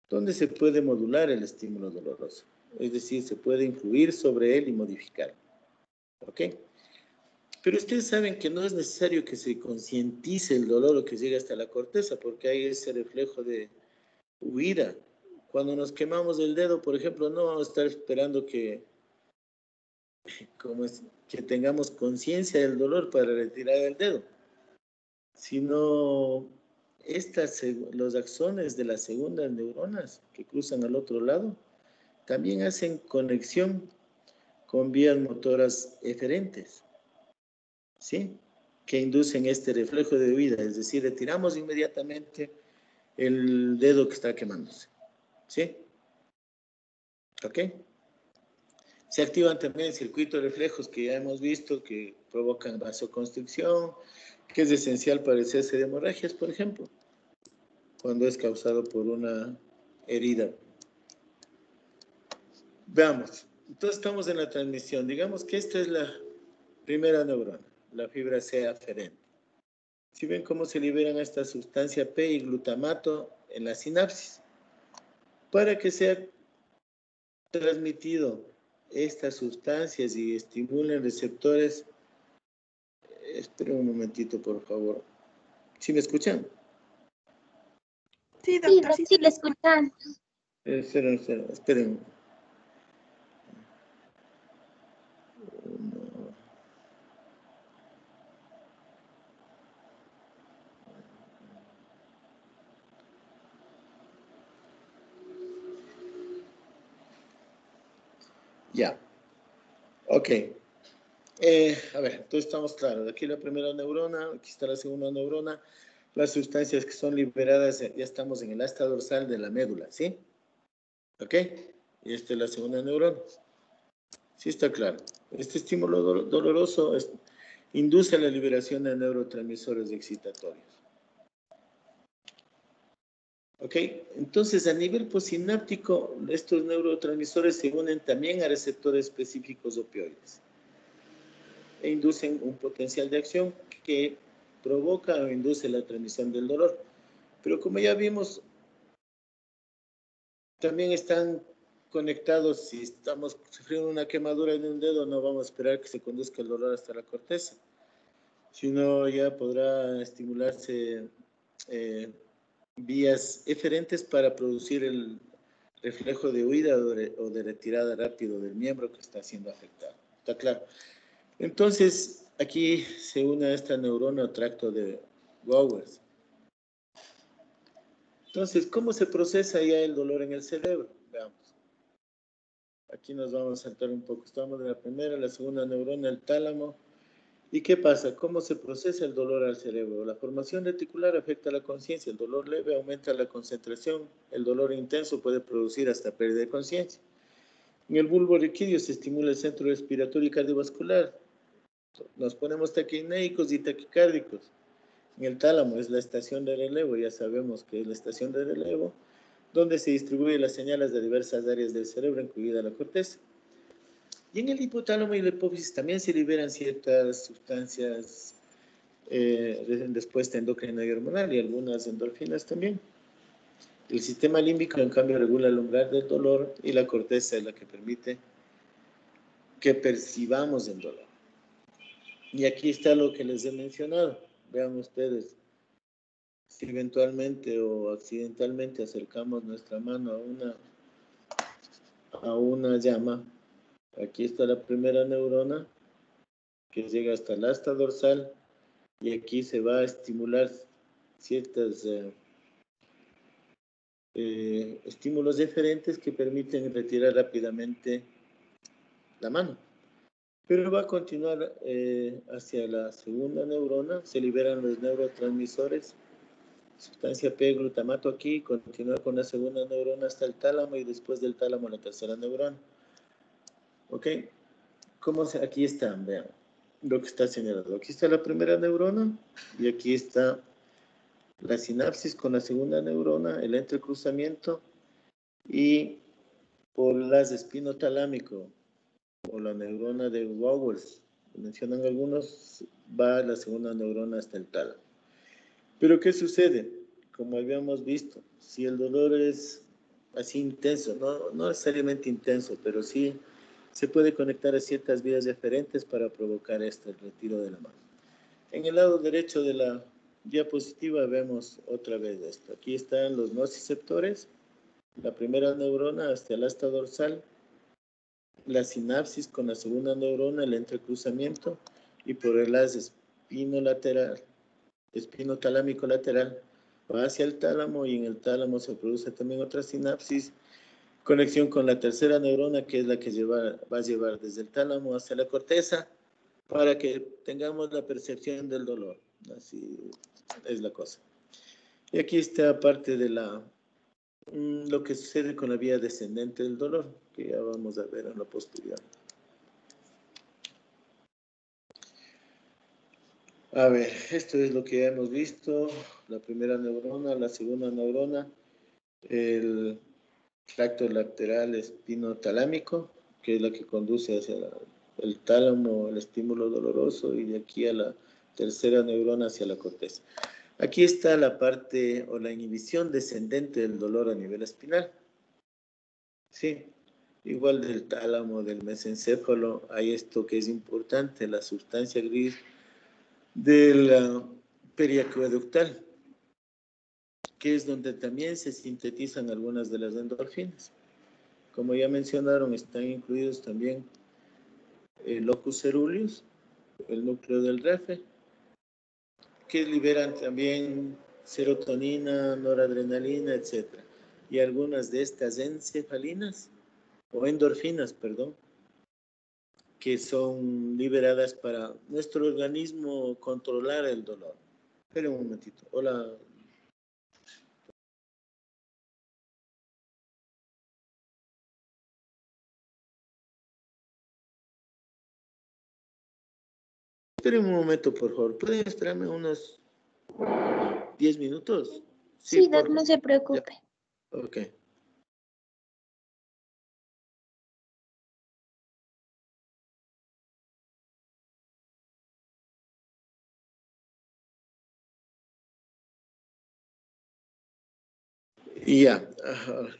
B: donde se puede modular el estímulo doloroso. Es decir, se puede influir sobre él y modificar. ¿Ok? Pero ustedes saben que no es necesario que se concientice el dolor o que llegue hasta la corteza, porque hay ese reflejo de huida. Cuando nos quemamos el dedo, por ejemplo, no vamos a estar esperando que tengamos conciencia del dolor para retirar el dedo, sino los axones de las segundas neuronas que cruzan al otro lado también hacen conexión con vías motoras eferentes, ¿sí? Que inducen este reflejo de huida, es decir, retiramos inmediatamente el dedo que está quemándose, ¿sí? ¿Ok? Se activan también circuitos de reflejos que ya hemos visto que provocan vasoconstricción, que es esencial para el cese de hemorragias, por ejemplo, cuando es causado por una herida. Veamos, entonces estamos en la transmisión. Digamos que esta es la primera neurona, la fibra C aferente. Si ven cómo se liberan esta sustancia P y glutamato en la sinapsis, para que sea transmitido estas sustancias y estimulen receptores. Esperen un momentito, por favor. ¿Sí me escuchan?
I: Sí, doctor, sí le escuchan.
B: Esperen. Ya. Ok. A ver, entonces estamos claros. Aquí la primera neurona, aquí está la segunda neurona. Las sustancias que son liberadas, ya estamos en el asta dorsal de la médula, ¿sí? ¿Ok? Y esta es la segunda neurona. Sí está claro. Este estímulo doloroso induce la liberación de neurotransmisores excitatorios. ¿Ok? Entonces, a nivel postsináptico, estos neurotransmisores se unen también a receptores específicos opioides e inducen un potencial de acción que provoca o induce la transmisión del dolor. Pero como ya vimos, también están conectados. Si estamos sufriendo una quemadura en un dedo, no vamos a esperar que se conduzca el dolor hasta la corteza, sino ya podrá estimularse vías eferentes para producir el reflejo de huida o de retirada rápido del miembro que está siendo afectado. ¿Está claro? Entonces, aquí se une a esta neurona o tracto de Bowers. Entonces, ¿cómo se procesa ya el dolor en el cerebro? Veamos. Aquí nos vamos a saltar un poco. Estamos en la primera, la segunda neurona, el tálamo. ¿Y qué pasa? ¿Cómo se procesa el dolor al cerebro? La formación reticular afecta a la conciencia. El dolor leve aumenta la concentración. El dolor intenso puede producir hasta pérdida de conciencia. En el bulbo raquídeo se estimula el centro respiratorio y cardiovascular. Nos ponemos taquicnéicos y taquicárdicos. En el tálamo es la estación de relevo, ya sabemos que es la estación de relevo, donde se distribuyen las señales de diversas áreas del cerebro, incluida la corteza. Y en el hipotálamo y la hipófisis también se liberan ciertas sustancias de respuesta endocrina y hormonal y algunas endorfinas también. El sistema límbico, en cambio, regula el umbral del dolor y la corteza es la que permite que percibamos el dolor. Y aquí está lo que les he mencionado. Vean ustedes, si eventualmente o accidentalmente acercamos nuestra mano a una llama, aquí está la primera neurona que llega hasta el asta dorsal y aquí se va a estimular ciertos estímulos diferentes que permiten retirar rápidamente la mano. Pero va a continuar hacia la segunda neurona, se liberan los neurotransmisores, sustancia P, glutamato aquí, continúa con la segunda neurona hasta el tálamo y después del tálamo la tercera neurona. ¿Ok? Aquí están, vean lo que está señalado. Aquí está la primera neurona y aquí está la sinapsis con la segunda neurona, el entrecruzamiento y por las espinotalámico o la neurona de Bowers, mencionan algunos, va la segunda neurona hasta el tálamo. Pero ¿qué sucede? Como habíamos visto, si el dolor es así intenso, no necesariamente intenso, pero sí se puede conectar a ciertas vías diferentes para provocar el retiro de la mano. En el lado derecho de la diapositiva vemos otra vez esto. Aquí están los nociceptores, la primera neurona hasta el asta dorsal, la sinapsis con la segunda neurona, el entrecruzamiento, y por el haz espinotalámico lateral va hacia el tálamo y en el tálamo se produce también otra sinapsis, conexión con la tercera neurona que es la que va a llevar desde el tálamo hacia la corteza para que tengamos la percepción del dolor. Así es la cosa. Y aquí está parte de lo que sucede con la vía descendente del dolor, que ya vamos a ver en la posterior. A ver, esto es lo que ya hemos visto, la primera neurona, la segunda neurona, el tracto lateral espinotalámico, que es la que conduce hacia el tálamo, el estímulo doloroso, y de aquí a la tercera neurona hacia la corteza. Aquí está la parte o la inhibición descendente del dolor a nivel espinal. Sí, igual del tálamo, del mesencéfalo, hay esto que es importante, la sustancia gris del periacueductal, que es donde también se sintetizan algunas de las endorfinas. Como ya mencionaron, están incluidos también el locus ceruleus, el núcleo del refe, que liberan también serotonina, noradrenalina, etc. Y algunas de estas encefalinas, o endorfinas, perdón, que son liberadas para nuestro organismo controlar el dolor. Espera un momentito. Hola. Esperen un momento, por favor. ¿Pueden esperarme unos 10 minutos?
I: Sí, Doc, no se preocupe.
B: Ya. Ok. Y ya,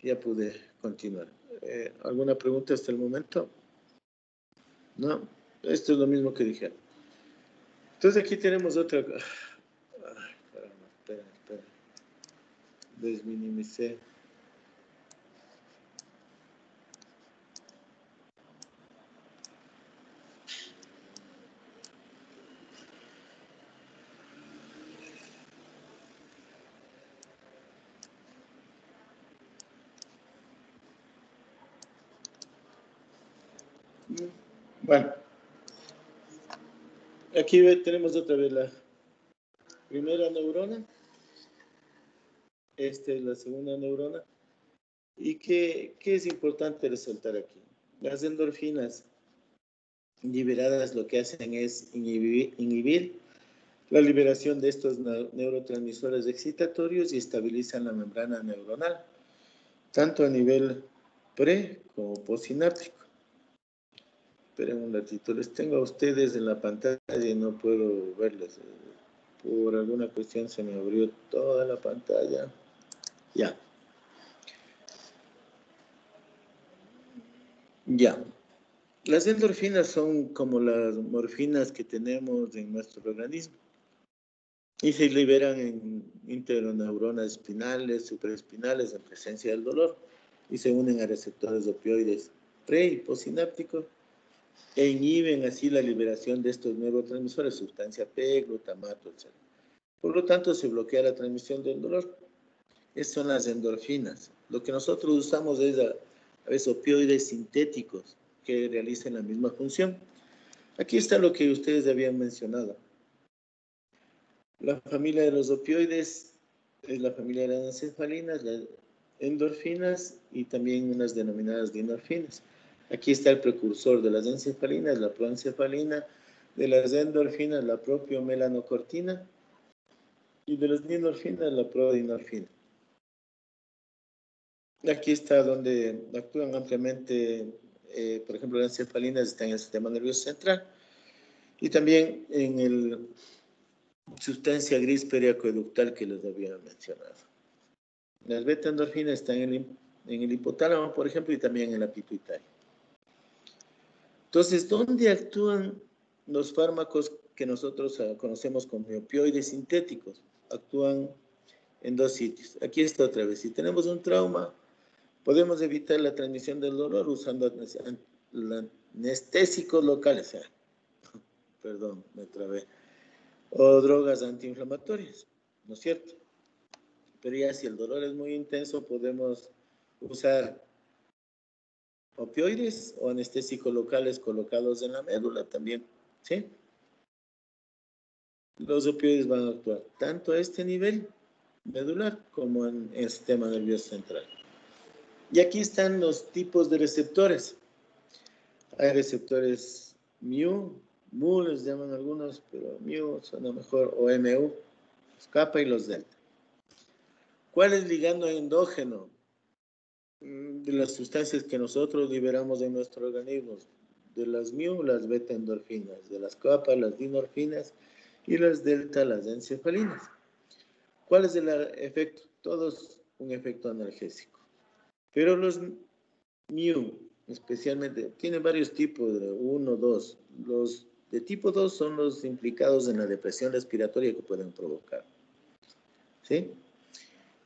B: ya pude continuar. ¿Alguna pregunta hasta el momento? No, esto es lo mismo que dije. Entonces aquí tenemos otra. Ay, caramba, espera. Desminimicé. Bueno, aquí tenemos otra vez la primera neurona. Esta es la segunda neurona. ¿Y qué es importante resaltar aquí? Las endorfinas liberadas lo que hacen es inhibir la liberación de estos neurotransmisores excitatorios y estabilizan la membrana neuronal, tanto a nivel pre como postsináptico. Esperen un ratito, les tengo a ustedes en la pantalla y no puedo verles. Por alguna cuestión se me abrió toda la pantalla. Ya. Las endorfinas son como las morfinas que tenemos en nuestro organismo y se liberan en interneuronas espinales, supraespinales en presencia del dolor y se unen a receptores opioides pre y postsinápticos e inhiben así la liberación de estos neurotransmisores, sustancia P, glutamato, etc. Por lo tanto, se bloquea la transmisión del dolor. Esas son las endorfinas. Lo que nosotros usamos es a veces opioides sintéticos que realizan la misma función. Aquí está lo que ustedes habían mencionado. La familia de los opioides es la familia de las encefalinas, las endorfinas y también unas denominadas dinorfinas. Aquí está el precursor de las encefalinas, la proencefalina, de las endorfinas, la propiomelanocortina y de las dinorfinas, la prodinorfina. Aquí está donde actúan ampliamente, por ejemplo, las encefalinas están en el sistema nervioso central y también en el sustancia gris periacueductal que les había mencionado. Las beta-endorfinas están en el hipotálamo, por ejemplo, y también en la pituitaria. Entonces, ¿dónde actúan los fármacos que nosotros conocemos como opioides sintéticos? Actúan en dos sitios. Aquí está otra vez. Si tenemos un trauma, podemos evitar la transmisión del dolor usando anestésicos locales. Perdón, me trabé. O drogas antiinflamatorias, ¿no es cierto? Pero ya si el dolor es muy intenso, podemos usar opioides o anestésicos locales colocados en la médula también, ¿sí? Los opioides van a actuar tanto a este nivel medular como en el sistema nervioso central. Y aquí están los tipos de receptores. Hay receptores mu les llaman algunos, pero mu suena mejor, o mu, los kappa y los delta. ¿Cuál es el ligando endógeno de las sustancias que nosotros liberamos en nuestro organismo? De las mu, las beta endorfinas, de las kappa, las dinorfinas y las delta, las encefalinas. ¿Cuál es el efecto? Todos un efecto analgésico. Pero los mu, especialmente, tienen varios tipos, 1, 2. Los de tipo 2 son los implicados en la depresión respiratoria que pueden provocar. ¿Sí?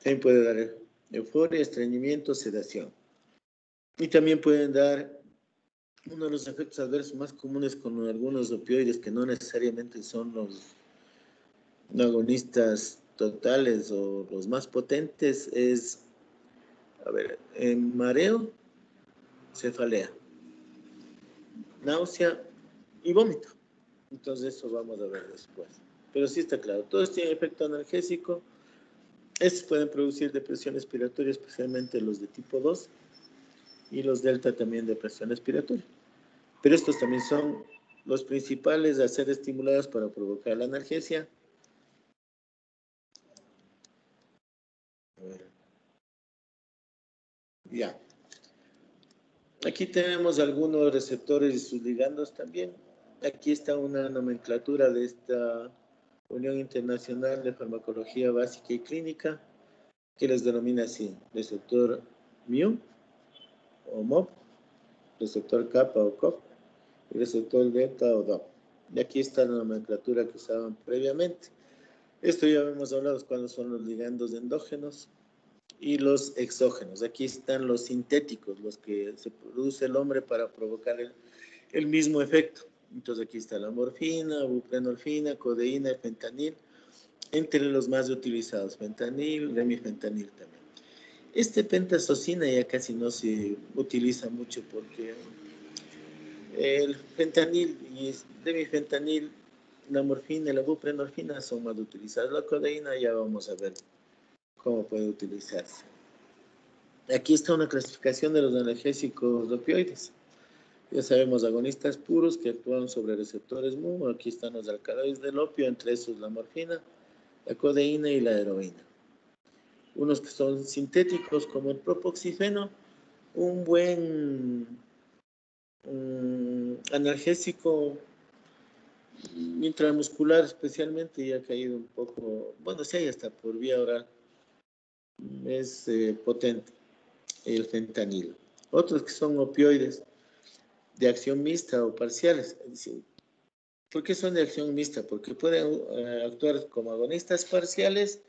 B: También puede dar euforia, estreñimiento, sedación. Y también pueden dar uno de los efectos adversos más comunes con algunos opioides que no necesariamente son los agonistas totales o los más potentes es, mareo, cefalea, náusea y vómito. Entonces eso vamos a ver después. Pero sí está claro, todos tienen efecto analgésico. Estos pueden producir depresión respiratoria, especialmente los de tipo 2 y los delta también depresión respiratoria. Pero estos también son los principales a ser estimulados para provocar la analgesia. A ver. Ya. Aquí tenemos algunos receptores y sus ligandos también. Aquí está una nomenclatura de esta Unión Internacional de Farmacología Básica y Clínica, que les denomina así: receptor mu o MOP, receptor kappa o COP, y receptor delta o DOP. Y aquí está la nomenclatura que usaban previamente. Esto ya hemos hablado cuáles son los ligandos endógenos y los exógenos. Aquí están los sintéticos, los que se produce el hombre para provocar el mismo efecto. Entonces aquí está la morfina, buprenorfina, codeína, fentanil, entre los más utilizados, fentanil, remifentanil también. Pentasocina ya casi no se utiliza mucho porque el fentanil y remifentanil, la morfina y la buprenorfina son más utilizadas. La codeína ya vamos a ver cómo puede utilizarse. Aquí está una clasificación de los analgésicos opioides. Ya sabemos, agonistas puros que actúan sobre receptores MU. Aquí están los alcaloides del opio, entre esos la morfina, la codeína y la heroína. Unos que son sintéticos como el propoxifeno, un buen analgésico intramuscular especialmente, ya ha caído un poco, bueno, sí hay hasta por vía oral, es potente, el fentanilo. Otros que son opioides de acción mixta o parciales. ¿Por qué son de acción mixta? Porque pueden actuar como agonistas parciales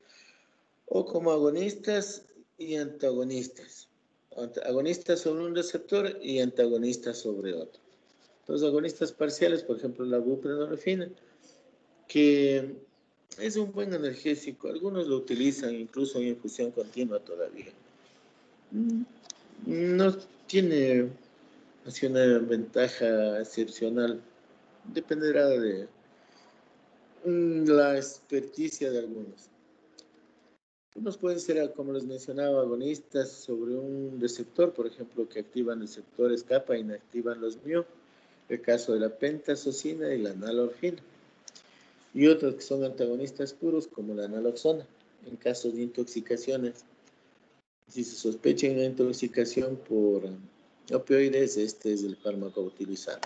B: o como agonistas y antagonistas. Agonistas sobre un receptor y antagonistas sobre otro. Los agonistas parciales, por ejemplo, la buprenorfina, que es un buen analgésico. Algunos lo utilizan incluso en infusión continua todavía. No tiene así una ventaja excepcional. Dependerá de la experticia de algunos. Unos pueden ser, como les mencionaba, agonistas sobre un receptor, por ejemplo, que activan receptores kappa e inactivan los mu, el caso de la pentasocina y la nalorfina. Y otros que son antagonistas puros, como la naloxona, en casos de intoxicaciones. Si se sospecha una intoxicación por opioides, este es el fármaco a utilizar.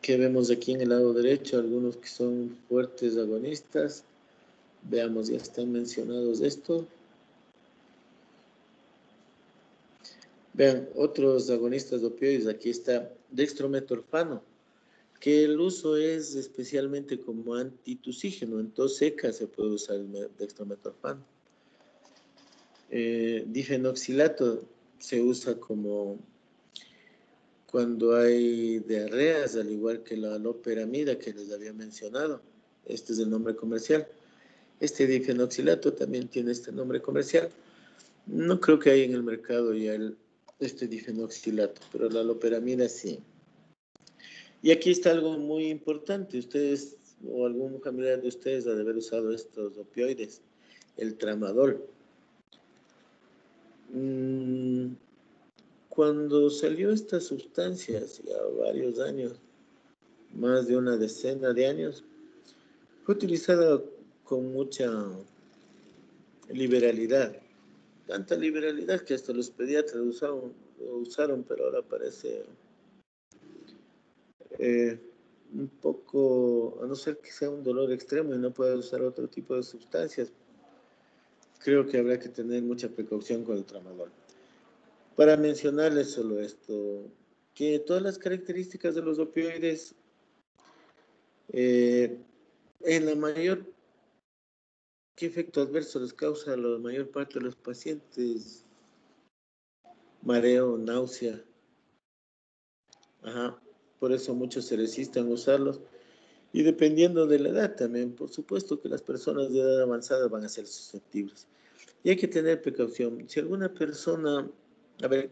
B: ¿Qué vemos aquí en el lado derecho? Algunos que son fuertes agonistas. Veamos, ya están mencionados esto. Vean, otros agonistas de opioides. Aquí está dextrometorfano, que el uso es especialmente como antitusígeno. En tos seca se puede usar el dextrometorfano. Difenoxilato se usa como cuando hay diarreas, al igual que la loperamida que les había mencionado. Este es el nombre comercial. Este difenoxilato también tiene este nombre comercial. No creo que haya en el mercado ya este difenoxilato, pero la loperamida sí. Y aquí está algo muy importante. Ustedes o algún familiar de ustedes ha de haber usado estos opioides, el tramadol. Cuando salió esta sustancia, hace ya varios años, más de una decena de años, fue utilizada con mucha liberalidad. Tanta liberalidad que hasta los pediatras lo usaron, pero ahora parece un poco, a no ser que sea un dolor extremo y no pueda usar otro tipo de sustancias, creo que habrá que tener mucha precaución con el tramadol. Para mencionarles solo esto, que todas las características de los opioides, en la mayor, ¿qué efecto adverso les causa a la mayor parte de los pacientes? Mareo, náusea. Por eso muchos se resisten a usarlos. Y dependiendo de la edad también, por supuesto que las personas de edad avanzada van a ser susceptibles. Y hay que tener precaución. Si alguna persona, a ver,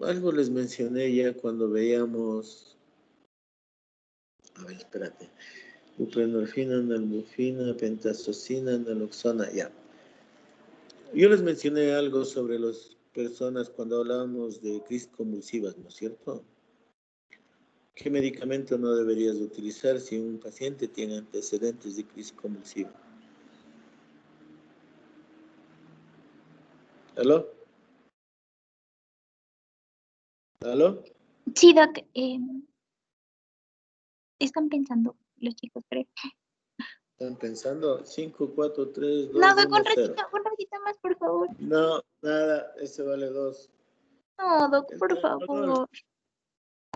B: algo les mencioné ya cuando veíamos, a ver, espérate, buprenorfina, nalbuphina, pentasocina, naloxona, ya. Yo les mencioné algo sobre las personas cuando hablábamos de crisis convulsivas, ¿no es cierto? ¿Qué medicamento no deberías utilizar si un paciente tiene antecedentes de crisis convulsiva? ¿Aló? ¿Aló?
I: Sí, Doc, están pensando los chicos, creo.
B: ¿Están pensando? 5, 4, 3, 2,
I: No, Doc,
B: 1, 0.
I: un ratito más, por favor.
B: No, nada, ese vale 2.
I: No, Doc,
B: El
I: por
B: tramadol,
I: favor.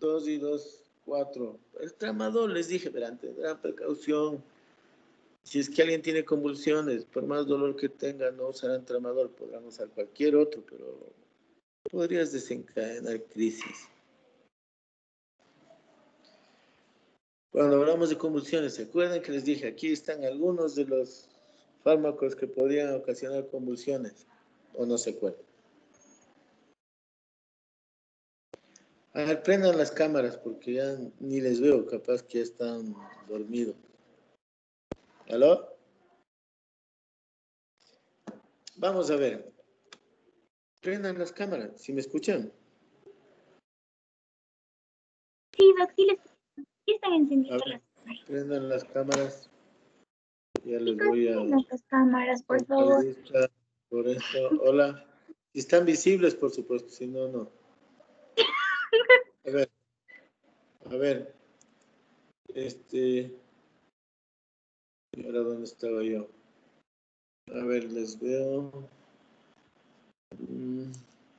B: 2 y 2, 4. El tramador, les dije, verán, tendrán precaución. Si es que alguien tiene convulsiones, por más dolor que tenga, no usarán tramador, podrán usar cualquier otro, pero podrías desencadenar crisis. Cuando hablamos de convulsiones, ¿se acuerdan que les dije? Aquí están algunos de los fármacos que podrían ocasionar convulsiones, ¿o no se acuerdan? A ver, prendan las cámaras porque ya ni les veo, capaz que ya están dormidos. ¿Aló? Vamos a ver. Prendan las cámaras, ¿sí me escuchan?
I: Sí, Doc, sí están encendidas
B: A ver,
I: las cámaras.
B: prendan las cámaras. Ya les
I: Chicos,
B: voy a...
I: prendan las cámaras, por
B: poner
I: favor.
B: lista por esto. Hola. Si están visibles, por supuesto, si no, no. A ver. ¿Y ahora dónde estaba yo? A ver, les veo.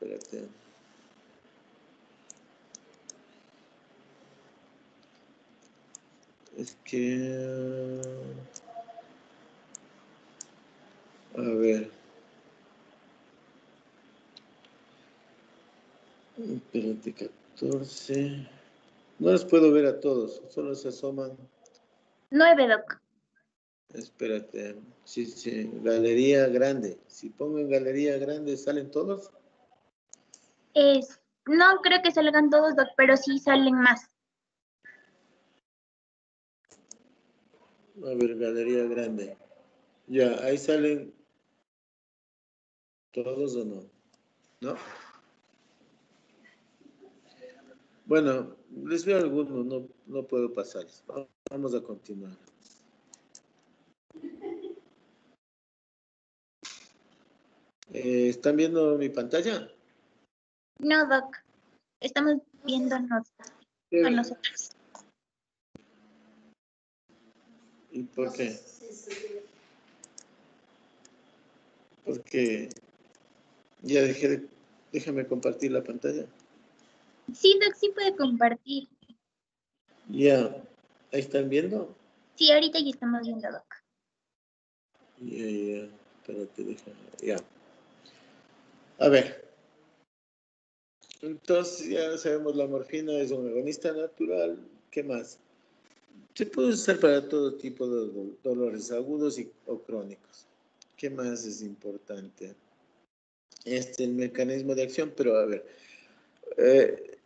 B: Espérate. Es que... A ver. Espérate, 14. No los puedo ver a todos, solo se asoman.
I: 9, Doc.
B: Espérate. Sí, galería grande. Si pongo en galería grande, ¿salen todos?
I: No creo que salgan todos, Doc, pero sí salen más.
B: A ver, galería grande. Ya, ahí salen todos o no. ¿No? Bueno, les veo algunos, no puedo pasarles. Vamos a continuar. ¿Están viendo mi pantalla?
I: No, Doc. Estamos viéndonos a nosotros.
B: ¿Y por qué? Porque ya déjame compartir la pantalla.
I: Sí, Doc, sí puede compartir.
B: Ya, ¿ahí están viendo?
I: Sí, ahorita ya estamos viendo, Doc.
B: Ya, espérate, déjame, ya. A ver, entonces ya sabemos la morfina es un agonista natural. ¿Qué más? Se puede usar para todo tipo de dolores agudos o crónicos. ¿Qué más es importante? El mecanismo de acción, pero a ver,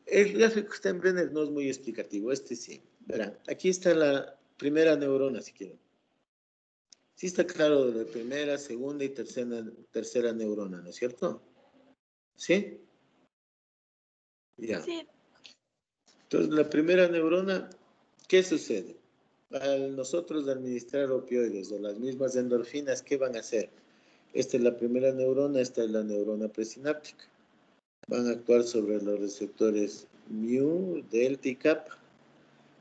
B: el gráfico que está en Brenner no es muy explicativo, sí. Verán, aquí está la primera neurona, si quieren. Sí está claro de la primera, segunda y tercera neurona, ¿no es cierto? ¿Sí? Ya.
F: Sí.
B: Entonces, la primera neurona, ¿qué sucede? Al nosotros administrar opioides o las mismas endorfinas, ¿qué van a hacer? Esta es la primera neurona, esta es la neurona presináptica. Van a actuar sobre los receptores mu, delta y kappa.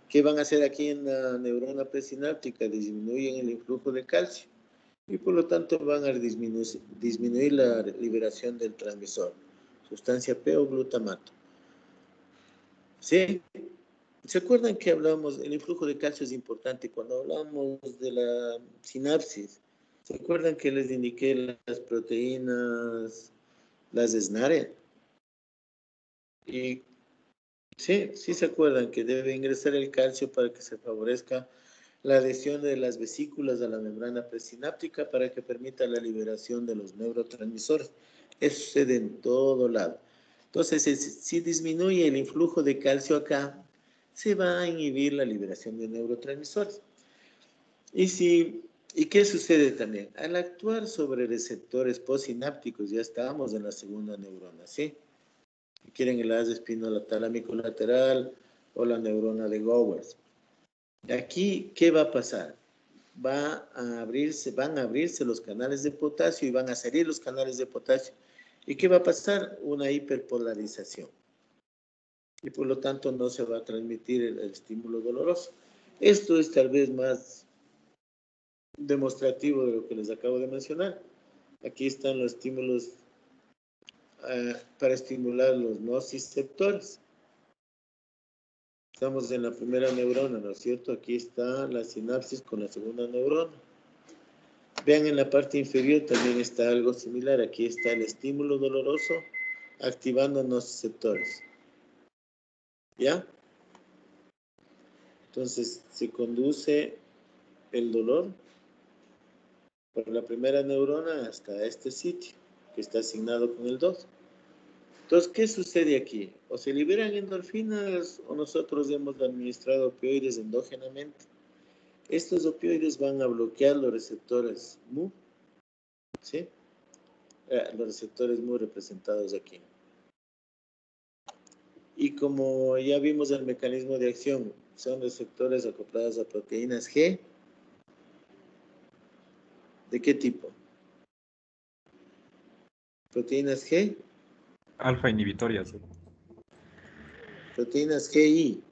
B: ¿Qué van a hacer aquí en la neurona presináptica? Disminuyen el influjo de calcio y por lo tanto van a disminuir la liberación del transmisor, sustancia P o glutamato. ¿Sí? ¿Se acuerdan que hablamos, el influjo de calcio es importante cuando hablamos de la sinapsis? ¿Se acuerdan que les indiqué las proteínas, las SNARE? Y sí se acuerdan que debe ingresar el calcio para que se favorezca la adhesión de las vesículas a la membrana presináptica para que permita la liberación de los neurotransmisores. Eso sucede en todo lado. Entonces, si disminuye el influjo de calcio acá, se va a inhibir la liberación de neurotransmisores. ¿Y qué sucede también? Al actuar sobre receptores postsinápticos, ya estamos en la segunda neurona, ¿sí? Quieren el haz espinolatámico lateral o la neurona de Gowers. Aquí, ¿qué va a pasar? Van a abrirse los canales de potasio y van a salir los canales de potasio. ¿Y qué va a pasar? Una hiperpolarización. Y por lo tanto no se va a transmitir el estímulo doloroso. Esto es tal vez más demostrativo de lo que les acabo de mencionar. Aquí están los estímulos para estimular los nociceptores. Estamos en la primera neurona, ¿no es cierto? Aquí está la sinapsis con la segunda neurona. Vean, en la parte inferior también está algo similar. Aquí está el estímulo doloroso activando los receptores. ¿Ya? Entonces, se conduce el dolor por la primera neurona hasta este sitio, que está asignado con el 2. Entonces, ¿qué sucede aquí? O se liberan endorfinas o nosotros hemos administrado opioides endógenamente. Estos opioides van a bloquear los receptores MU, ¿sí? Los receptores MU representados aquí. Y como ya vimos el mecanismo de acción, son receptores acoplados a proteínas G. ¿De qué tipo? Proteínas G,
A: Alfa inhibitorias.
B: proteínas GI,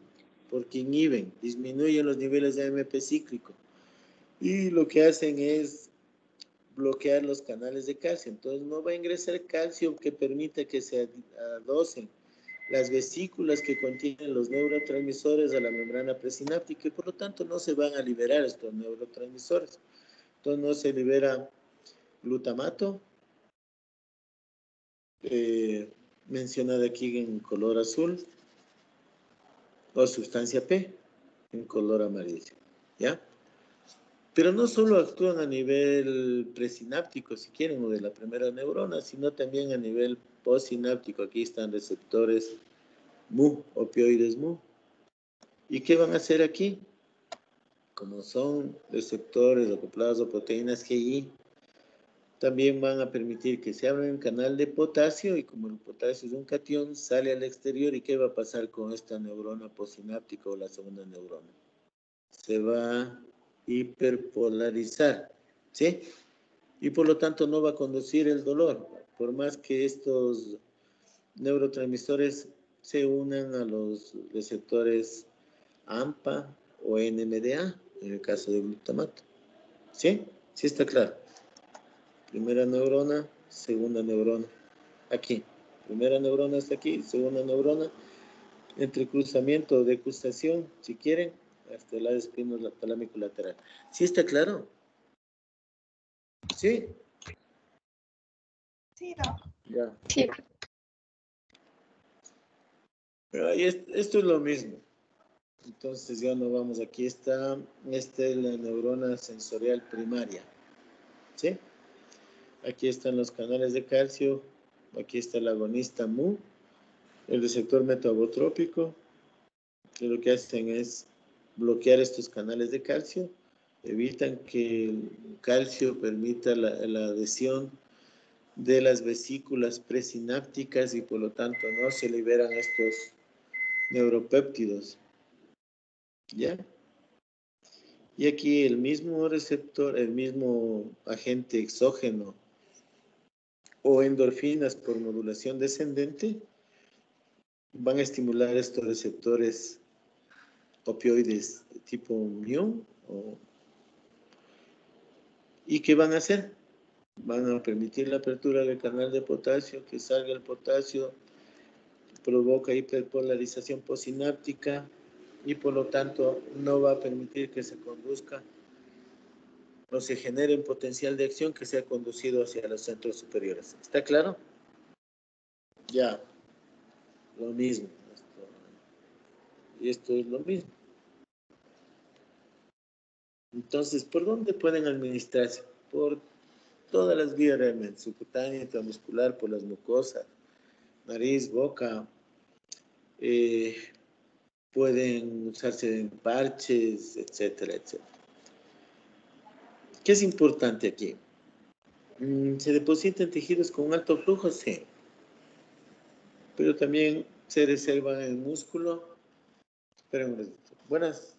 B: porque inhiben, disminuyen los niveles de AMP cíclico. Y lo que hacen es bloquear los canales de calcio. Entonces no va a ingresar calcio que permita que se adocen las vesículas que contienen los neurotransmisores a la membrana presináptica y por lo tanto no se van a liberar estos neurotransmisores. Entonces no se libera glutamato, mencionada aquí en color azul, o sustancia P en color amarillo, ¿ya? Pero no solo actúan a nivel presináptico, si quieren, o de la primera neurona, sino también a nivel postsináptico. Aquí están receptores MU, opioides MU. ¿Y qué van a hacer aquí? Como son receptores acoplados a proteínas GI, también van a permitir que se abra un canal de potasio y como el potasio es un catión, sale al exterior. ¿Y qué va a pasar con esta neurona postsináptica o la segunda neurona? Se va a hiperpolarizar, ¿sí? Y por lo tanto no va a conducir el dolor, por más que estos neurotransmisores se unan a los receptores AMPA o NMDA, en el caso del glutamato. ¿Sí? Sí está claro. Primera neurona, segunda neurona. Aquí. Primera neurona está aquí, segunda neurona. Entre cruzamiento o decrustación, si quieren, hasta el lado espino talámico lateral. ¿Sí está claro? ¿Sí?
K: Sí, Doc.
B: Ya.
C: Sí.
B: Pero ahí esto es lo mismo. Entonces ya no vamos. Aquí está, esta es la neurona sensorial primaria. ¿Sí? Aquí están los canales de calcio. Aquí está el agonista MU, el receptor metabotrópico, que lo que hacen es bloquear estos canales de calcio, evitan que el calcio permita la adhesión de las vesículas presinápticas y por lo tanto no se liberan estos neuropéptidos. ¿Ya? Y aquí el mismo receptor, el mismo agente exógeno o endorfinas por modulación descendente van a estimular estos receptores opioides de tipo mu. ¿Y qué van a hacer? Van a permitir la apertura del canal de potasio, que salga el potasio, provoca hiperpolarización postsináptica y por lo tanto no va a permitir que se conduzca o se genere un potencial de acción que sea conducido hacia los centros superiores. ¿Está claro? Ya, lo mismo. Y esto es lo mismo. Entonces, ¿por dónde pueden administrarse? Por todas las vías realmente, subcutánea, intramuscular, por las mucosas, nariz, boca, pueden usarse en parches, etcétera, etcétera. ¿Qué es importante aquí? ¿Se depositan tejidos con alto flujo? Sí. Pero también se reservan en el músculo. Esperen un ratito. Buenas.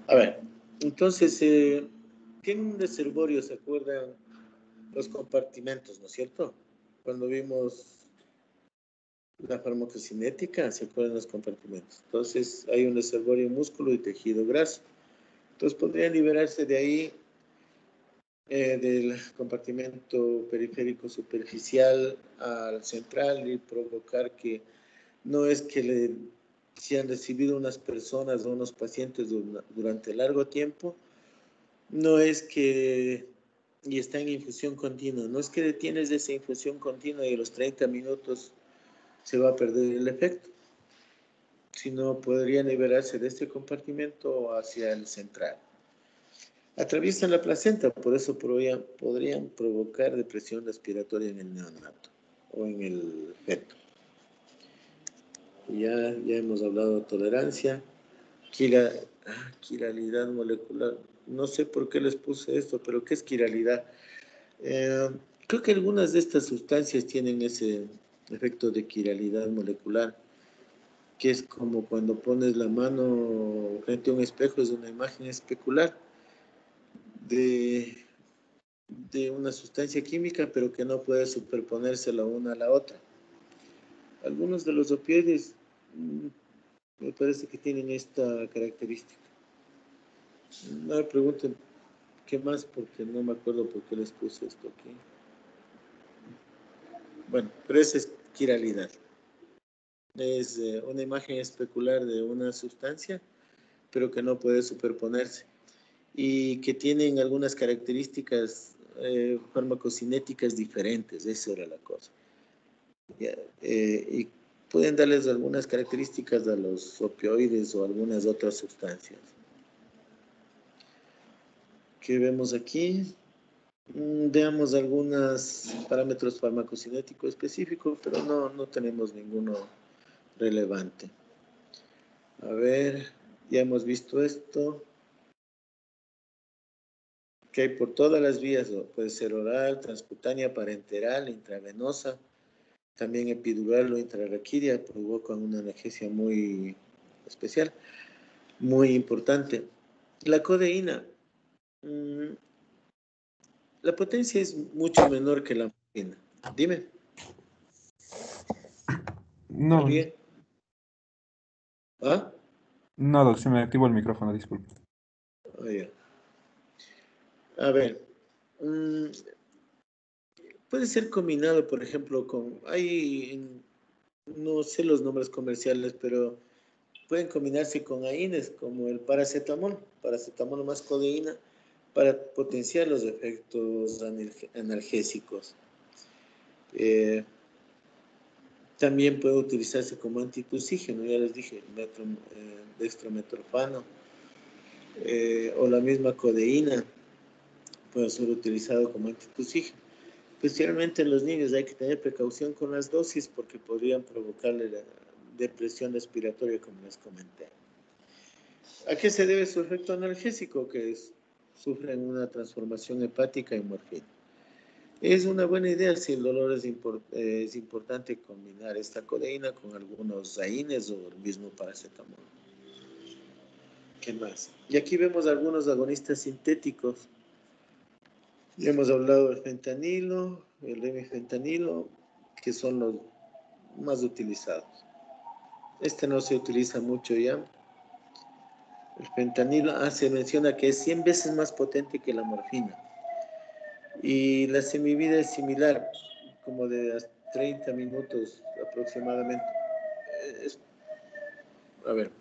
B: A ver, entonces, tiene un reservorio, ¿se acuerdan? Los compartimentos, ¿no es cierto? Cuando vimos la farmacocinética, ¿se acuerdan los compartimentos? Entonces, hay un reservorio músculo y tejido graso. Entonces, podrían liberarse de ahí, del compartimento periférico superficial al central y provocar que no es que si han recibido unas personas o unos pacientes durante largo tiempo, no es que, y está en infusión continua, no es que detienes esa infusión continua y a los 30 minutos se va a perder el efecto, sino podrían liberarse de este compartimento hacia el central. Atraviesan la placenta, por eso podrían provocar depresión respiratoria en el neonato o en el feto. Ya hemos hablado de tolerancia, quiralidad molecular. No sé por qué les puse esto, pero ¿qué es quiralidad? Creo que algunas de estas sustancias tienen ese efecto de quiralidad molecular, que es como cuando pones la mano frente a un espejo, es una imagen especular de una sustancia química, pero que no puede superponerse la una a la otra. Algunos de los opioides me parece que tienen esta característica. No me pregunten qué más, porque no me acuerdo por qué les puse esto aquí. Bueno, pero esa es quiralidad. Es una imagen especular de una sustancia, pero que no puede superponerse. Y que tienen algunas características farmacocinéticas diferentes, esa era la cosa. Y pueden darles algunas características a los opioides o algunas otras sustancias. ¿Qué vemos aquí? Veamos algunos parámetros farmacocinéticos específicos, pero no tenemos ninguno relevante. A ver, ya hemos visto esto. Que hay por todas las vías, puede ser oral, transcutánea, parenteral, intravenosa, también epidural o intrarraquídea, provocan una analgesia muy especial, muy importante. La codeína, la potencia es mucho menor que la morfina. Dime.
A: No,
B: ¿Alguien? ¿Ah?
A: no, se me activó el micrófono, disculpe.
B: Oh, yeah. A ver, puede ser combinado, por ejemplo, no sé los nombres comerciales, pero pueden combinarse con AINES, como el paracetamol más codeína, para potenciar los efectos analgésicos. También puede utilizarse como antitusígeno, ya les dije, dextrometorfano, o la misma codeína puede ser utilizado como antitusígeno. Especialmente en los niños hay que tener precaución con las dosis porque podrían provocarle la depresión respiratoria, como les comenté. ¿A qué se debe su efecto analgésico? Que sufren una transformación hepática en morfina. Es una buena idea si el dolor es importante combinar esta codeína con algunos AINES o el mismo paracetamol. ¿Qué más? Y aquí vemos algunos agonistas sintéticos. Ya hemos hablado del fentanilo, el remifentanilo, que son los más utilizados. Este no se utiliza mucho ya. El fentanilo, se menciona que es 100 veces más potente que la morfina. Y la semivida es similar, como de 30 minutos aproximadamente. A ver,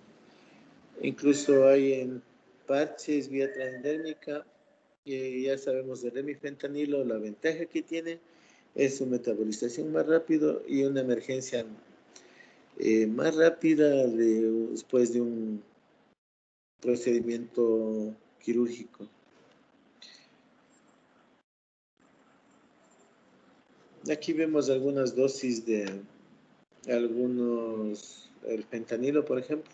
B: incluso hay en parches vía transdérmica, y ya sabemos del remifentanilo, la ventaja que tiene es su metabolización más rápido y una emergencia más rápida después de un procedimiento quirúrgico. Aquí vemos algunas dosis de el fentanilo, por ejemplo.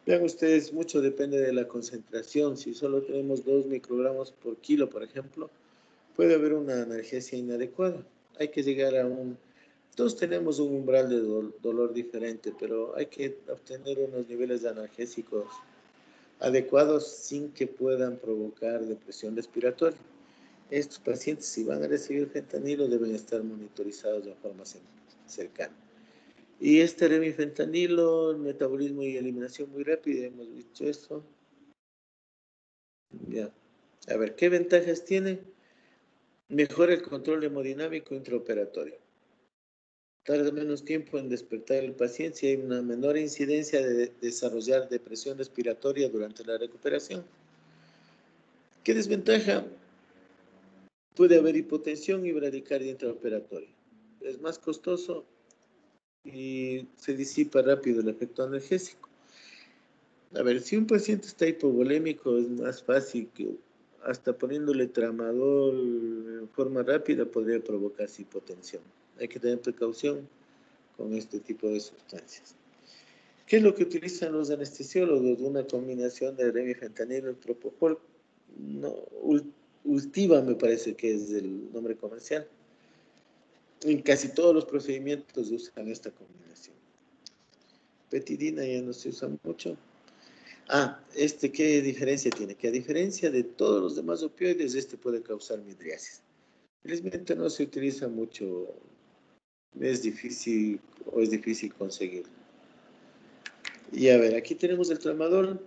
B: Vean ustedes, mucho depende de la concentración. Si solo tenemos 2 microgramos por kilo, por ejemplo, puede haber una analgesia inadecuada. Hay que llegar todos tenemos un umbral de dolor diferente, pero hay que obtener unos niveles de analgésicos adecuados sin que puedan provocar depresión respiratoria. Estos pacientes, si van a recibir fentanilo, deben estar monitorizados de forma cercana. Y este remifentanilo, metabolismo y eliminación muy rápida, hemos dicho esto. Ya. A ver, ¿qué ventajas tiene? Mejora el control hemodinámico intraoperatorio. Tarda menos tiempo en despertar el paciente y hay una menor incidencia de desarrollar depresión respiratoria durante la recuperación. ¿Qué desventaja? Puede haber hipotensión y bradicardia intraoperatoria. Es más costoso y se disipa rápido el efecto analgésico. A ver, si un paciente está hipovolémico, es más fácil que hasta poniéndole tramadol en forma rápida podría provocarse hipotensión. Hay que tener precaución con este tipo de sustancias. ¿Qué es lo que utilizan los anestesiólogos? Una combinación de remifentanilo y propofol. No, Ultiva me parece que es el nombre comercial. En casi todos los procedimientos usan esta combinación. Petidina ya no se usa mucho. ¿Qué diferencia tiene? Que a diferencia de todos los demás opioides, este puede causar midriasis. Felizmente no se utiliza mucho, es difícil conseguirlo. Y a ver, aquí tenemos el tramadol,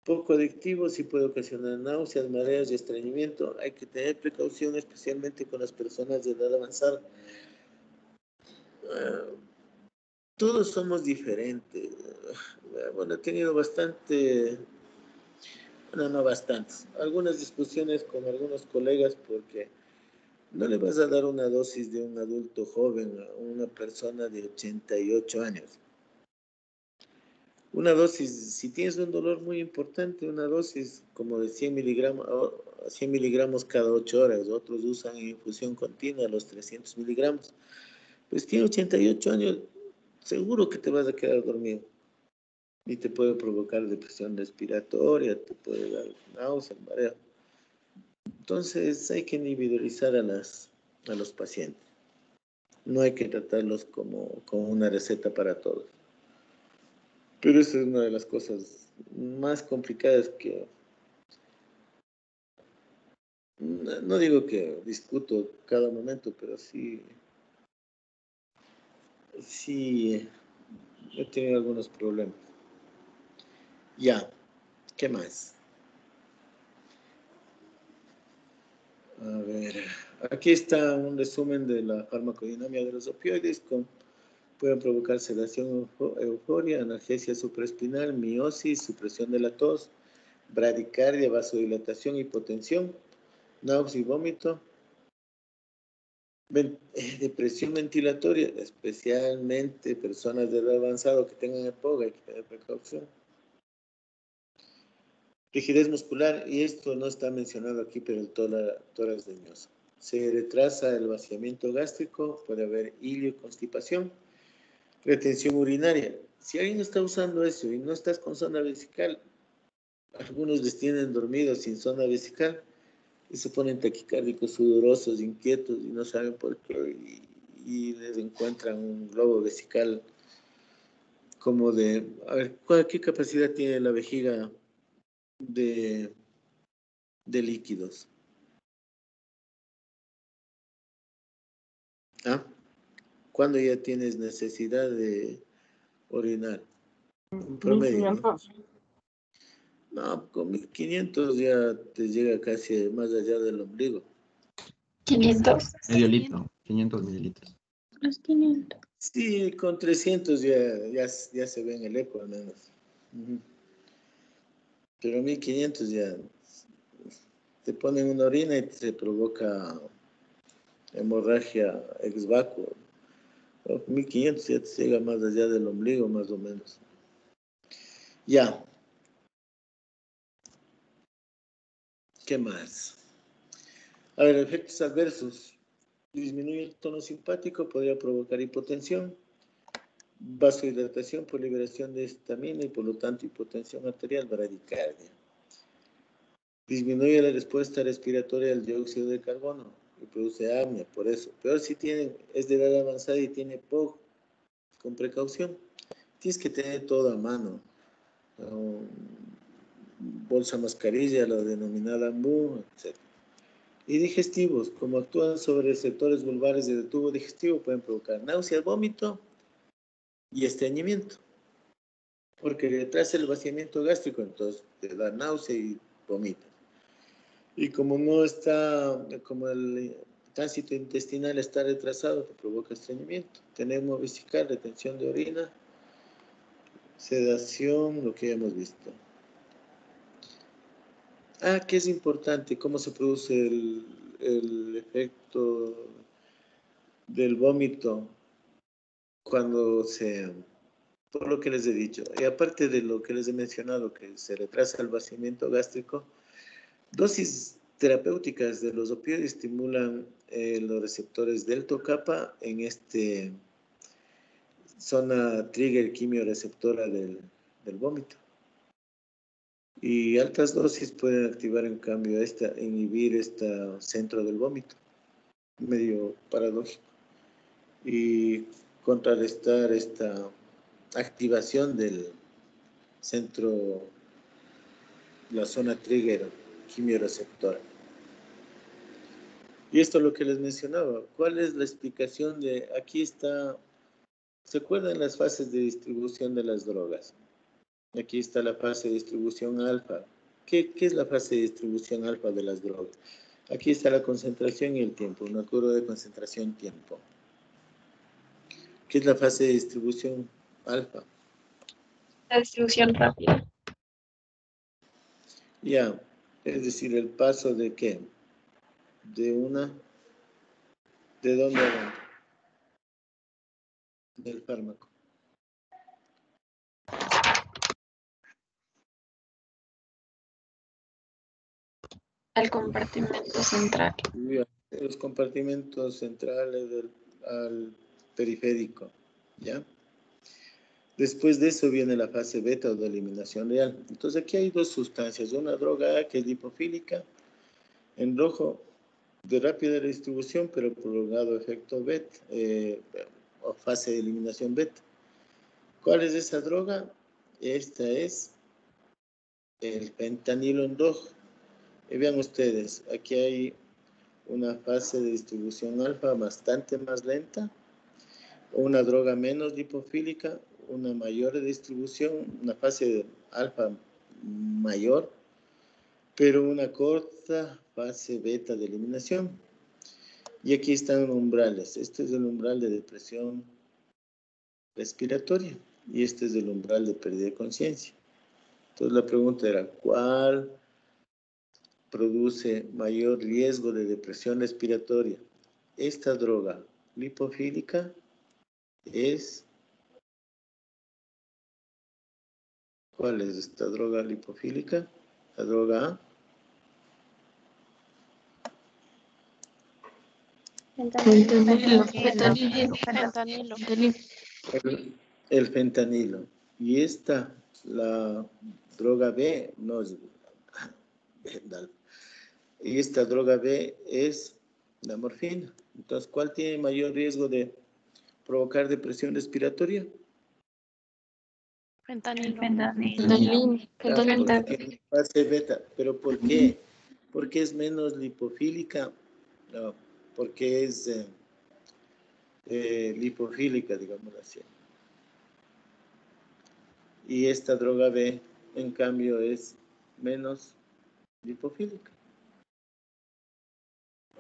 B: poco adictivo, sí puede ocasionar náuseas, mareos y estreñimiento. Hay que tener precaución, especialmente con las personas de edad avanzada. Todos somos diferentes. Bueno, he tenido algunas discusiones con algunos colegas porque no le vas a dar una dosis de un adulto joven a una persona de 88 años. Una dosis, si tienes un dolor muy importante, una dosis como de 100 miligramos cada 8 horas. Otros usan en infusión continua los 300 miligramos. Pues tiene 88 años, seguro que te vas a quedar dormido. Y te puede provocar depresión respiratoria, te puede dar náusea, mareo. Entonces hay que individualizar a los pacientes. No hay que tratarlos como una receta para todos. Pero esa es una de las cosas más complicadas que... No digo que discuto cada momento, pero sí he tenido algunos problemas. Ya, ¿qué más? A ver, aquí está un resumen de la farmacodinámica de los opioides. Pueden provocar sedación, euforia, analgesia supraespinal, miosis, supresión de la tos, bradicardia, vasodilatación, hipotensión, náusea y vómito, depresión ventilatoria, especialmente personas de edad avanzada que tengan EPOC, hay que tener precaución. Rigidez muscular, y esto no está mencionado aquí, pero el tórax leñoso. Se retrasa el vaciamiento gástrico, puede haber ilio, constipación, retención urinaria. Si alguien está usando eso y no estás con zona vesical, algunos les tienen dormidos sin zona vesical y se ponen taquicárdicos, sudorosos, inquietos y no saben por qué y les encuentran un globo vesical como de... A ver, ¿qué capacidad tiene la vejiga de líquidos? ¿Cuándo ya tienes necesidad de orinar? Un promedio, ¿no? No, con 1500 ya te llega casi más allá del ombligo.
G: 500.
K: Medio litro, 500 mililitros.
G: Los 500.
B: Sí, con 300 ya se ve en el eco al menos. Pero 1500 ya te ponen una orina y te provoca hemorragia ex vacuo. 1500 ya te llega más allá del ombligo, más o menos. Ya. ¿Qué más? A ver, efectos adversos. Disminuye el tono simpático, podría provocar hipotensión, vasodilatación por liberación de histamina y por lo tanto hipotensión arterial, bradicardia. Disminuye la respuesta respiratoria al dióxido de carbono y produce apnea, por eso. Pero si es de edad avanzada y tiene POC, con precaución. Tienes que tener todo a mano. bolsa mascarilla, la denominada MU, etc. Y digestivos, como actúan sobre receptores vulvares del tubo digestivo, pueden provocar náuseas, vómito y estreñimiento. Porque retrasa el vaciamiento gástrico, entonces te da náusea y vomitas. Y como no está, como el tránsito intestinal está retrasado, te provoca estreñimiento. Tenemos vesical, retención de orina, sedación, lo que ya hemos visto. ¿Qué es importante? ¿Cómo se produce el efecto del vómito cuando se... Por lo que les he dicho. Y aparte de lo que les he mencionado, que se retrasa el vaciamiento gástrico, dosis terapéuticas de los opioides estimulan los receptores delta-kappa en esta zona trigger quimioreceptora del vómito. Y altas dosis pueden activar, en cambio, inhibir este centro del vómito, medio paradójico, y contrarrestar esta activación del centro, la zona trigger quimioreceptora. Y esto es lo que les mencionaba. ¿Cuál es la explicación de, aquí está, ¿se acuerdan las fases de distribución de las drogas? Aquí está la fase de distribución alfa. ¿Qué es la fase de distribución alfa de las drogas? Aquí está la concentración y el tiempo, una curva de concentración-tiempo. ¿Qué es la fase de distribución alfa?
G: La distribución rápida.
B: Ya, es decir, el paso de ¿qué? ¿De dónde a dónde? Del fármaco.
G: Al compartimento central.
B: Ya, los compartimentos centrales al periférico, ¿ya? Después de eso viene la fase beta o de eliminación real. Entonces aquí hay dos sustancias, una droga A que es lipofílica, en rojo, de rápida distribución, pero prolongado efecto beta, o fase de eliminación beta. ¿Cuál es esa droga? Esta es el fentanilo en rojo. Y vean ustedes, aquí hay una fase de distribución alfa bastante más lenta, una droga menos lipofílica, una mayor distribución, una fase de alfa mayor, pero una corta fase beta de eliminación. Y aquí están umbrales. Este es el umbral de depresión respiratoria y este es el umbral de pérdida de conciencia. Entonces la pregunta era, ¿cuál produce mayor riesgo de depresión respiratoria? Esta droga lipofílica es... ¿Cuál es esta droga lipofílica? La droga A.
F: Fentanilo.
B: El fentanilo. Y esta, la droga B, no es... Y esta droga B es la morfina. Entonces, ¿cuál tiene mayor riesgo de provocar depresión respiratoria?
F: Fentanilo.
B: Fase beta. ¿Pero por qué? Porque es menos lipofílica. No, porque es lipofílica, digamos así. Y esta droga B, en cambio, es menos lipofílica.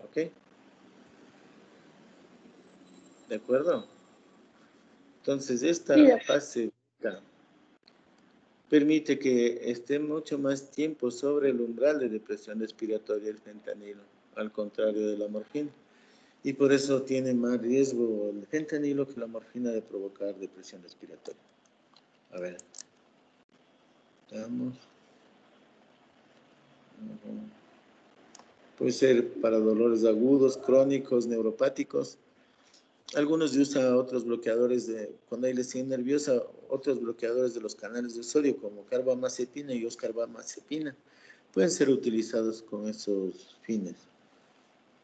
B: ¿Ok? ¿De acuerdo? Entonces, esta fase beta permite que esté mucho más tiempo sobre el umbral de depresión respiratoria el fentanilo, al contrario de la morfina. Y por eso tiene más riesgo el fentanilo que la morfina de provocar depresión respiratoria. A ver. Veamos. Puede ser para dolores agudos, crónicos, neuropáticos. Algunos usan otros bloqueadores cuando hay lesión nerviosa, otros bloqueadores de los canales de sodio como carbamazepina y oscarbamazepina. Pueden ser utilizados con esos fines.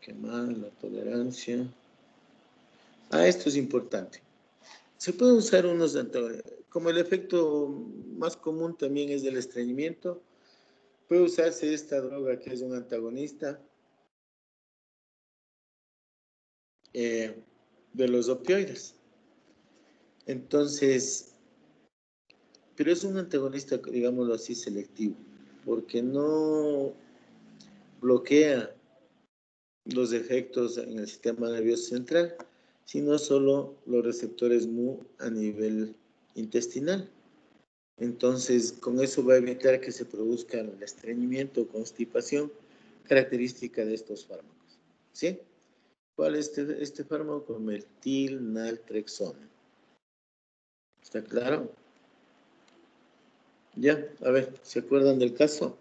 B: ¿Qué más? La tolerancia. Esto es importante. Se puede usar unos, como el efecto más común también es del estreñimiento, puede usarse esta droga que es un antagonista de los opioides. Entonces, pero es un antagonista, digámoslo así, selectivo, porque no bloquea los efectos en el sistema nervioso central, sino solo los receptores mu a nivel intestinal. Entonces, con eso va a evitar que se produzca el estreñimiento o constipación característica de estos fármacos. ¿Sí? ¿Cuál es este fármaco? Metilnaltrexona. ¿Está claro? Ya, a ver, ¿se acuerdan del caso?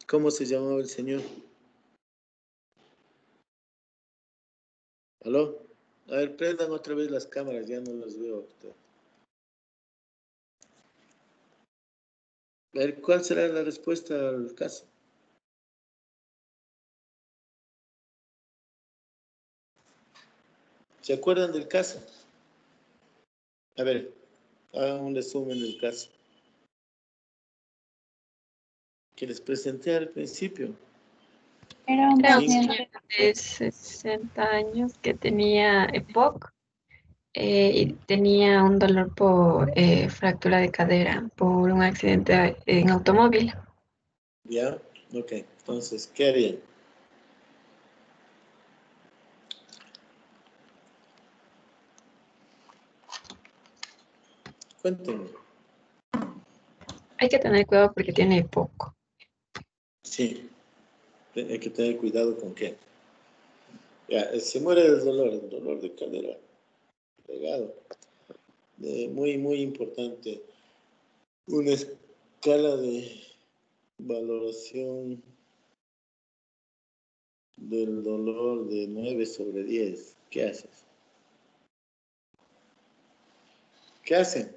B: ¿Cómo se llamaba el señor? ¿Aló? A ver, prendan otra vez las cámaras, ya no las veo. A ver, ¿cuál será la respuesta al caso? ¿Se acuerdan del caso? A ver, hagan un resumen del caso que les presenté al principio.
G: Era un
L: Era un
B: Sí.
L: señor de 60 años que tenía EPOC y tenía un dolor por fractura de cadera por un accidente en automóvil.
B: ¿Ya? Ok, entonces, ¿qué harían? Cuéntenme.
L: Hay que tener cuidado porque tiene EPOC.
B: Sí, hay que tener cuidado con qué. Ya, se muere del dolor, el dolor de cadera pegado. Muy, muy importante. Una escala de valoración del dolor de 9 sobre 10. ¿Qué haces? ¿Qué hacen?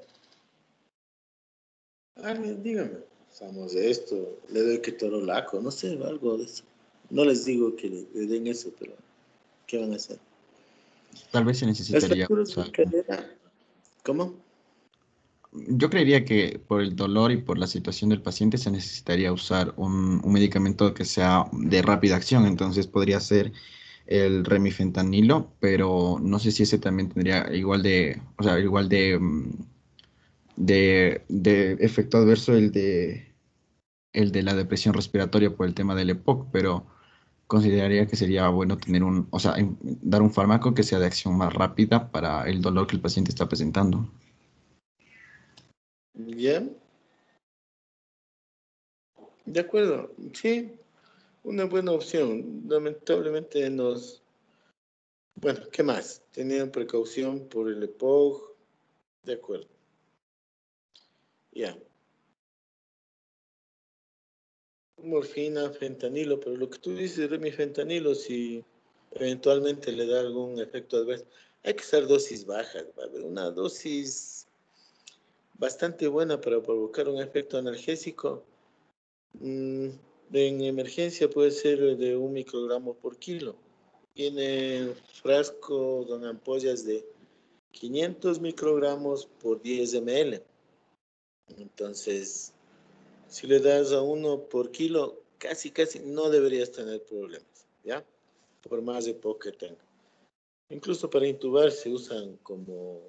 B: Dígame. Usamos esto, le doy ketorolaco, no sé, algo de eso. No les digo que le den eso, pero ¿qué van a hacer?
K: Tal vez se
B: Las
K: necesitaría
B: fracturas de
K: usar.
B: cadera. ¿Cómo?
K: Yo creería que por el dolor y por la situación del paciente se necesitaría usar un medicamento que sea de rápida acción, entonces podría ser el remifentanilo, pero no sé si ese también tendría igual de, o sea, igual de efecto adverso el de la depresión respiratoria por el tema del EPOC, pero consideraría que sería bueno tener o sea, dar un fármaco que sea de acción más rápida para el dolor que el paciente está presentando.
B: ¿Ya? De acuerdo, sí, una buena opción. Lamentablemente bueno, ¿qué más? Tenían precaución por el EPOG. De acuerdo. Ya. Morfina, fentanilo, pero lo que tú dices, remifentanilo, si eventualmente le da algún efecto adverso, hay que usar dosis bajas, va a haber una dosis bastante buena para provocar un efecto analgésico. En emergencia puede ser de 1 microgramo por kilo. Tiene frasco con ampollas de 500 microgramos por 10 ml. Entonces, si le das a 1 por kilo, casi no deberías tener problemas, ¿ya? Por más de poco que tenga. Incluso para intubar se usan como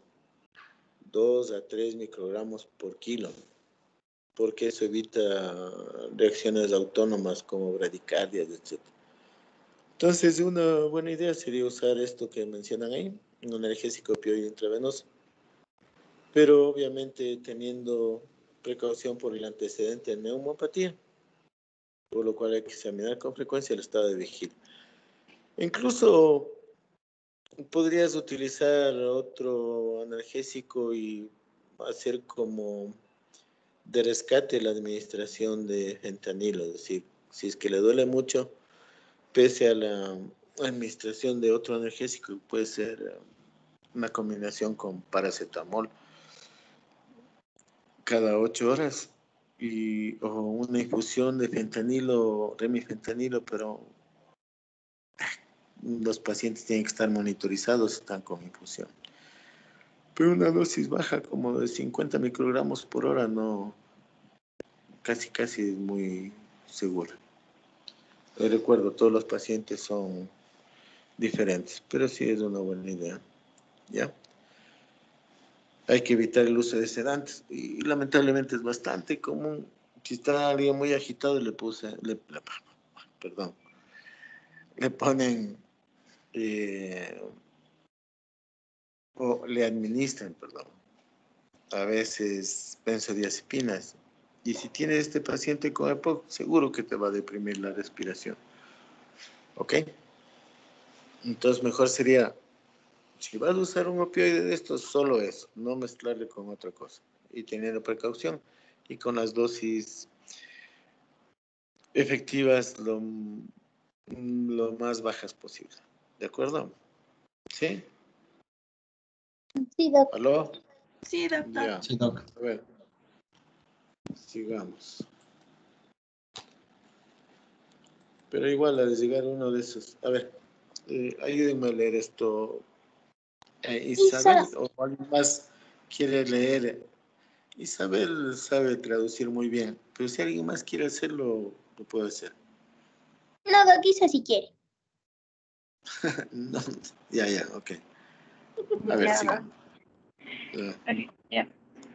B: 2 a 3 microgramos por kilo, porque eso evita reacciones autónomas como bradicardias, etc. Entonces, una buena idea sería usar esto que mencionan ahí, un analgésico opioide intravenoso, pero obviamente teniendo precaución por el antecedente de neumopatía, por lo cual hay que examinar con frecuencia el estado de vigilia. Incluso podrías utilizar otro analgésico y hacer como de rescate la administración de fentanilo, es decir, si es que le duele mucho, pese a la administración de otro analgésico, puede ser una combinación con paracetamol cada 8 horas o una infusión de fentanilo, remifentanilo, pero los pacientes tienen que estar monitorizados, están con infusión. Pero una dosis baja como de 50 microgramos por hora no casi es muy segura. Les recuerdo, todos los pacientes son diferentes, pero sí es una buena idea. ¿Ya? Hay que evitar el uso de sedantes y lamentablemente es bastante común. Si está alguien muy agitado, le ponen o le administran, perdón, a veces benzodiazepinas. Y si tienes este paciente con EPOC, seguro que te va a deprimir la respiración. ¿Ok? Entonces, mejor sería, si vas a usar un opioide de estos, solo eso, no mezclarle con otra cosa. Y teniendo precaución y con las dosis efectivas lo más bajas posible. ¿De acuerdo? ¿Sí?
I: Sí, doctor.
B: ¿Aló?
F: Sí, doctor.
B: Ya.
K: Sí, doc.
B: A ver. Sigamos. Pero igual al llegar uno de esos. A ver, ayúdenme a leer esto. Isabel, o alguien más quiere leer. Isabel sabe traducir muy bien, pero si alguien más quiere hacerlo, lo puede hacer.
I: No, doc, Isa si quiere.
B: No, ya, ok. A ver,
G: Ya.
B: sigamos.
G: Ok, ya.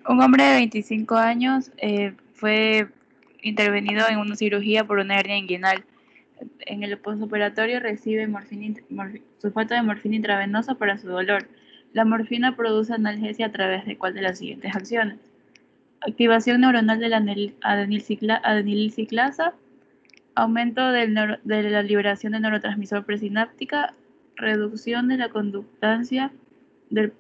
G: Un hombre de 25 años fue intervenido en una cirugía por una hernia inguinal. En el postoperatorio recibe sulfato de morfina intravenosa para su dolor. La morfina produce analgesia a través de cuál de las siguientes acciones: activación neuronal de la adenilciclasa, aumento de la liberación de neurotransmisor presináptica, reducción de la conductancia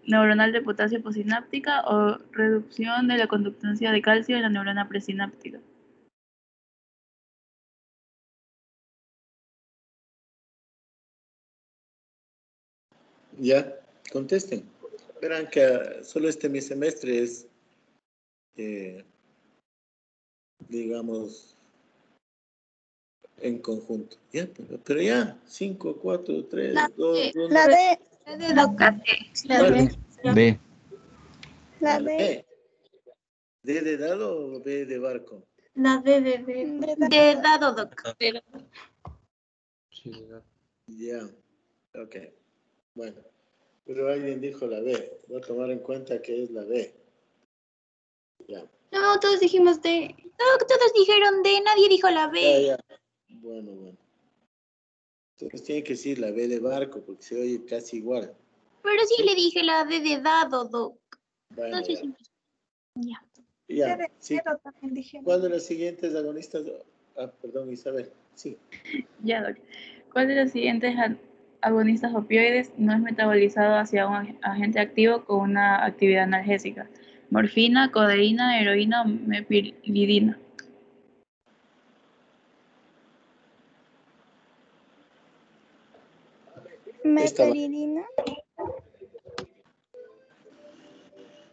G: neuronal de potasio postsináptica o reducción de la conductancia de calcio en la neurona presináptica.
B: Ya, contesten. Verán que solo este mi semestre es, digamos, en conjunto. Ya, pero ya, 5, 4, 3, 2, 1.
I: La D. Doctor. La D.
K: D.
I: La D.
B: ¿D de dado o B de barco?
I: La D de dado, doc.
B: Ya, ok. Bueno, pero alguien dijo la B. Voy a tomar en cuenta que es la B. Ya.
I: No, todos dijimos D. No, todos dijeron D, nadie dijo la B.
B: Ya. Bueno. Entonces tiene que decir la B de barco porque se oye casi igual.
I: Pero sí le dije la D de dado, doc.
B: Bueno,
I: No sé si... Ya.
B: ya. Sí. ¿Cuál de los siguientes agonistas? Perdón, Isabel. Sí.
G: Ya, doc. ¿Cuál de los siguientes agonistas opioides no es metabolizado hacia un agente activo con una actividad analgésica? Morfina, codeína, heroína o mepiridina.
I: Meperidina.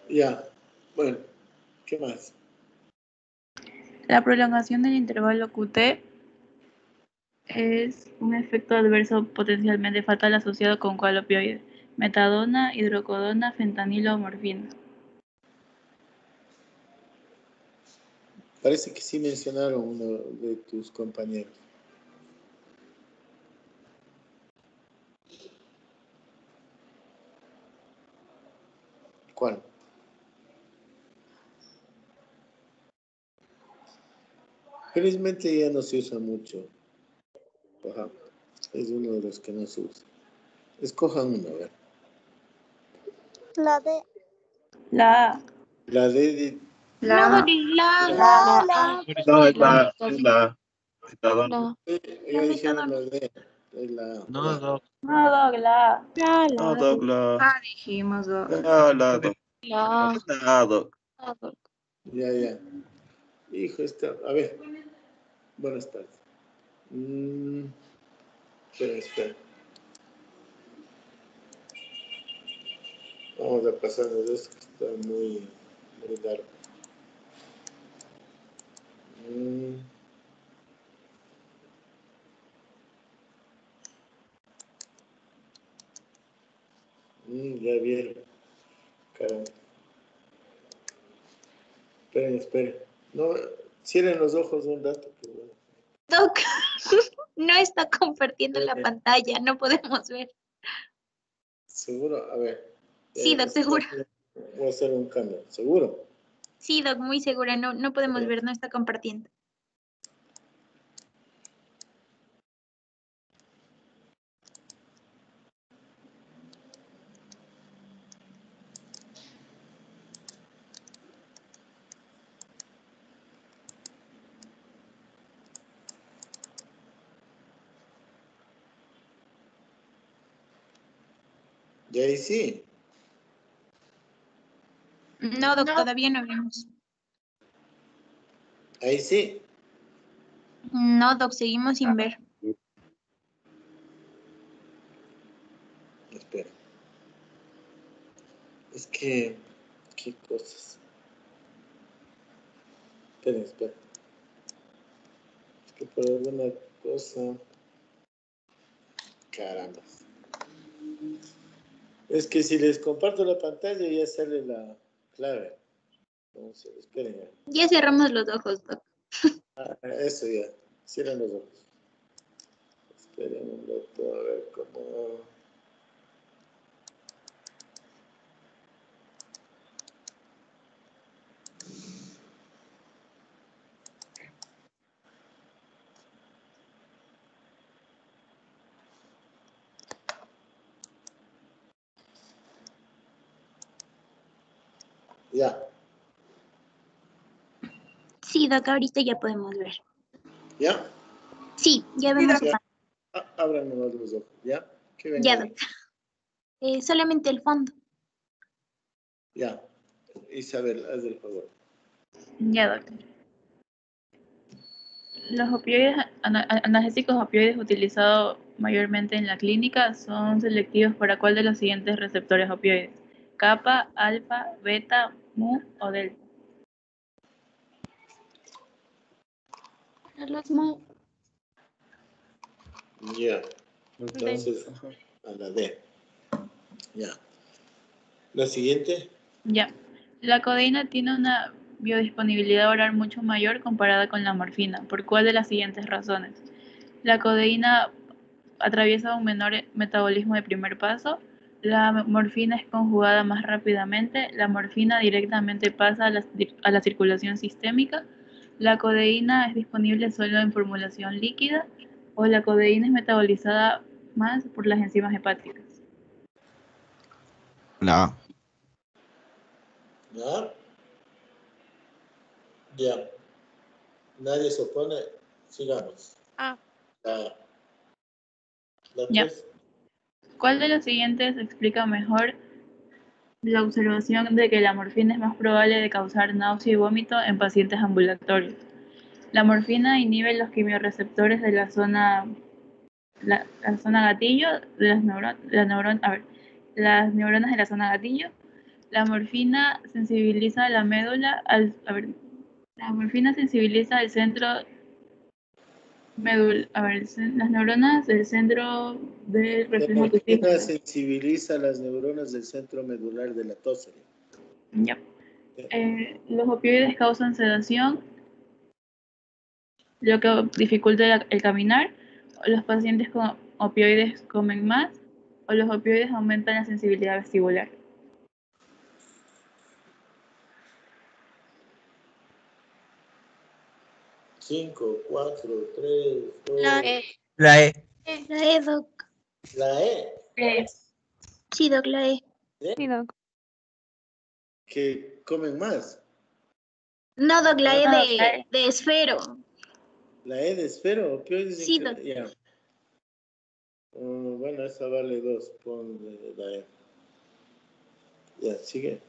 B: Ya. Bueno, ¿qué más?
G: La prolongación del intervalo QT es un efecto adverso potencialmente fatal asociado con cuál opioide: metadona, hidrocodona, fentanilo o morfina.
B: Parece que sí mencionaron uno de tus compañeros. ¿Cuál? Felizmente ya no se usa mucho. Ajá. Es uno de los que no se usa. Escojan uno, a ver.
I: La D.
G: La A.
B: La D de...
I: La
F: La
E: No, es la metadona.
B: Ya dijeron la D. Es la...
E: No, doc.
G: No, doc, la A.
E: No, doc, la.
F: Ah, dijimos doc.
E: La, doc.
L: La
E: La, doc.
B: Ya. Hijo, a ver. Buenas tardes. Espera. Vamos a pasarnos esto que está muy largo. Ya vieron. Caramba. Esperen. No, Cierren los ojos un rato. Que bueno.
I: Doc, no está compartiendo la pantalla, no podemos ver.
B: ¿Seguro? A ver.
I: Sí, Doc, seguro.
B: Voy a hacer un cambio. ¿Seguro?
I: Sí, Doc, muy segura, no podemos ver, no está compartiendo.
B: Y ahí sí.
I: No, Doc, todavía no vemos.
B: Ahí sí.
I: No, Doc, seguimos sin ver.
B: Espera. Es que... ¿Qué cosas? Espera. Es que por alguna cosa... Caramba. Es que si les comparto la pantalla ya sale la clave. Entonces, esperen.
I: Ya cerramos los ojos, Doc.
B: Eso ya. Cierren los ojos. Esperen un rato a ver cómo... Ya.
I: Sí, Doc, ahorita ya podemos ver.
B: ¿Ya?
I: Sí, ya vemos.
B: Ya. Abran nomás los ojos, ¿ya? ¿Qué ven
I: Ya,
B: ahí?
I: Doc. Solamente el fondo.
B: Ya. Isabel, haz el favor.
G: Ya, doctor. Los opioides, analgésicos opioides utilizados mayormente en la clínica son selectivos para cuál de los siguientes receptores opioides: kappa, alfa, beta, mu o delta.
C: Los mu.
B: Ya. Entonces, a la D. Ya. ¿La siguiente?
G: Ya. La codeína tiene una biodisponibilidad oral mucho mayor comparada con la morfina. ¿Por cuál de las siguientes razones? La codeína atraviesa un menor metabolismo de primer paso. La morfina es conjugada más rápidamente. La morfina directamente pasa a la circulación sistémica. La codeína es disponible solo en formulación líquida. O la codeína es metabolizada más por las enzimas hepáticas.
K: La A.
B: ¿Ya? Ya. Nadie se opone. Sigamos. La
G: Ya.
B: 3.
G: ¿Cuál de los siguientes explica mejor la observación de que la morfina es más probable de causar náusea y vómito en pacientes ambulatorios? La morfina inhibe los quimiorreceptores de la zona gatillo de las neuronas de la zona gatillo. La morfina sensibiliza la médula la morfina sensibiliza el centro las neuronas del centro del
B: La
G: reflejo
B: morfina
G: cutículo.
B: sensibiliza las neuronas del centro medular de la tósfera.
G: Ya. Los opioides causan sedación, lo que dificulta el caminar. Los pacientes con opioides comen más, o los opioides aumentan la sensibilidad vestibular.
B: Cinco, 4, 3, 2.
I: La E.
H: La E.
I: La E, Doc.
B: La E.
I: Sí, Doc, la E.
F: Sí, Doc.
B: Que comen más.
I: No, Doc, la E de esfero.
B: La E de esfero. Opioides.
I: Sí, Doc.
B: Ya. Bueno, esa vale 2. Pon la E. Ya, sigue.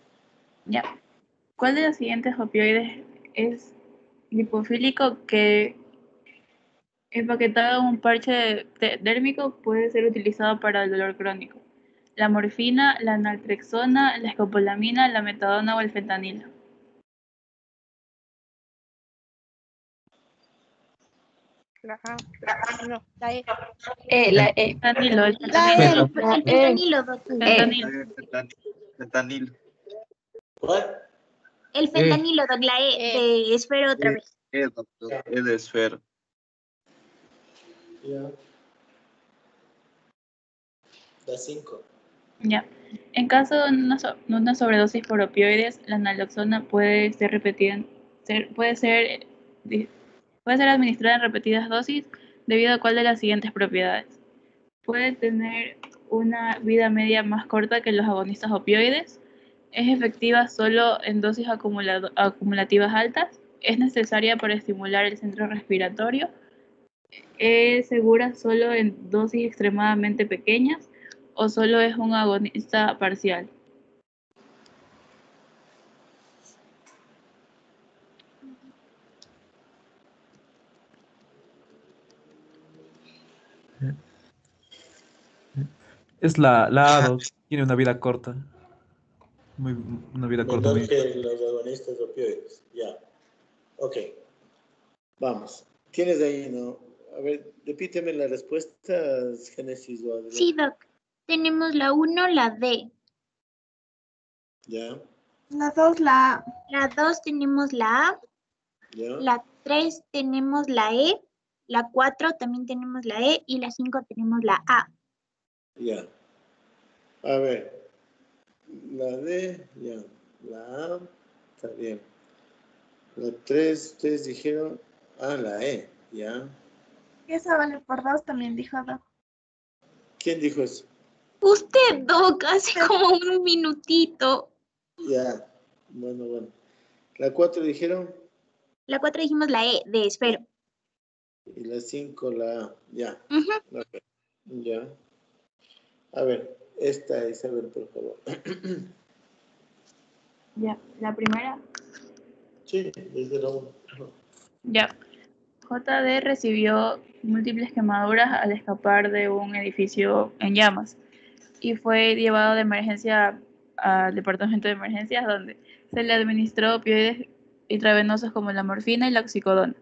G: Ya. ¿Cuál de los siguientes opioides es lipofílico que empaquetado en un parche dérmico puede ser utilizado para el dolor crónico? La morfina, la naltrexona, la escopolamina, la metadona o el fentanilo.
F: La A. No, la E.
L: La E.
G: Fentanilo, el
I: La E,
G: fentanilo.
I: el fentanilo, Doc.
B: ¿Cuál?
I: El fentanilo, Doc, la E de esfero otra vez.
E: doctor, E de esfera.
B: Ya. Da 5.
G: Ya. En caso de una sobredosis por opioides, la naloxona puede ser repetida, puede ser administrada en repetidas dosis debido a cuál de las siguientes propiedades. Puede tener una vida media más corta que los agonistas opioides. Es efectiva solo en dosis acumulativas altas. Es necesaria para estimular el centro respiratorio. Es segura solo en dosis extremadamente pequeñas o solo es un agonista parcial.
A: Es la A2, tiene una vida corta. Una vida corta
B: Menor
A: muy...
B: que los agonistas opioides. Ya. Ok. Vamos. Tienes ahí, ¿no? A ver, repíteme las respuestas, Génesis o Adrián.
I: Sí, Doc. Tenemos la 1, la D.
B: Ya.
F: La 2, la A.
I: La 2 tenemos la A.
B: Ya.
I: La 3 tenemos la E. La 4 también tenemos la E. Y la 5 tenemos la A.
B: Ya. A ver. La D, ya. La A, está bien. La 3, ustedes dijeron. Ah, la E, ya.
F: Esa vale por 2, también dijo Doc.
B: ¿Quién dijo eso?
I: Usted, Doc, hace como un minutito.
B: Ya. Bueno. La 4 dijeron.
I: La 4 dijimos la E, de esfero.
B: Y la 5, la A. Ya.
I: Ujú.
B: Ok. Ya. A ver, esta Isabel, por favor.
G: Ya, la primera.
B: Sí, desde la 1.
G: Ya. JD recibió múltiples quemaduras al escapar de un edificio en llamas y fue llevado de emergencia al departamento de emergencias donde se le administró opioides intravenosos como la morfina y la oxicodona.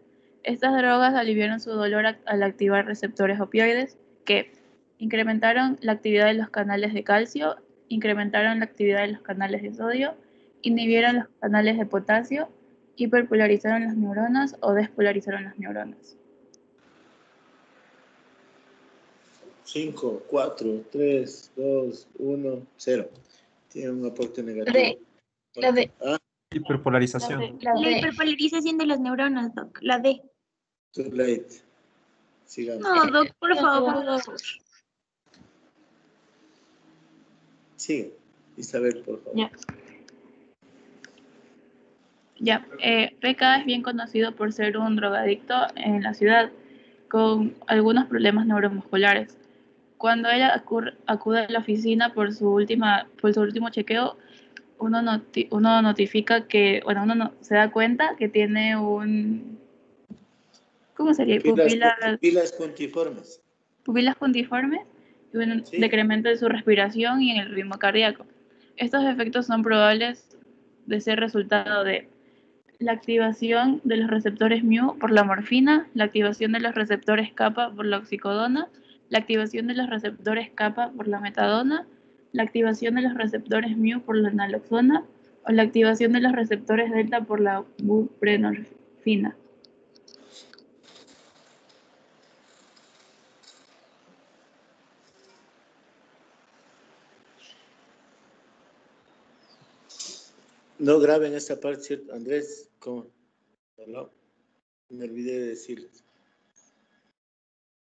G: Estas drogas aliviaron su dolor al activar receptores opioides que incrementaron la actividad de los canales de calcio, incrementaron la actividad de los canales de sodio, inhibieron los canales de potasio, hiperpolarizaron las neuronas o despolarizaron las neuronas.
B: 5, 4, 3, 2, 1, 0. Tiene un aporte negativo.
L: La D.
B: Ah,
A: Hiperpolarización.
L: La
I: La
L: D.
I: hiperpolarización de las neuronas, Doc. La D.
B: too late. Sigamos.
I: No, Doc, por favor.
B: Sigue. Isabel, por favor.
G: Ya. Ya, PK es bien conocido por ser un drogadicto en la ciudad, con algunos problemas neuromusculares. Cuando él acude a la oficina por su último chequeo, uno notifica que, bueno, se da cuenta que tiene ¿cómo sería?
B: Pupilas puntiformes.
G: Pupilas puntiformes y un
B: Sí.
G: decremento de su respiración y en el ritmo cardíaco. Estos efectos son probables de ser resultado de la activación de los receptores mu por la morfina, la activación de los receptores kappa por la oxicodona, la activación de los receptores kappa por la metadona, la activación de los receptores mu por la naloxona o la activación de los receptores delta por la buprenorfina.
B: No graben esta parte, ¿cierto? Andrés, ¿cómo? No, me olvidé de decirles.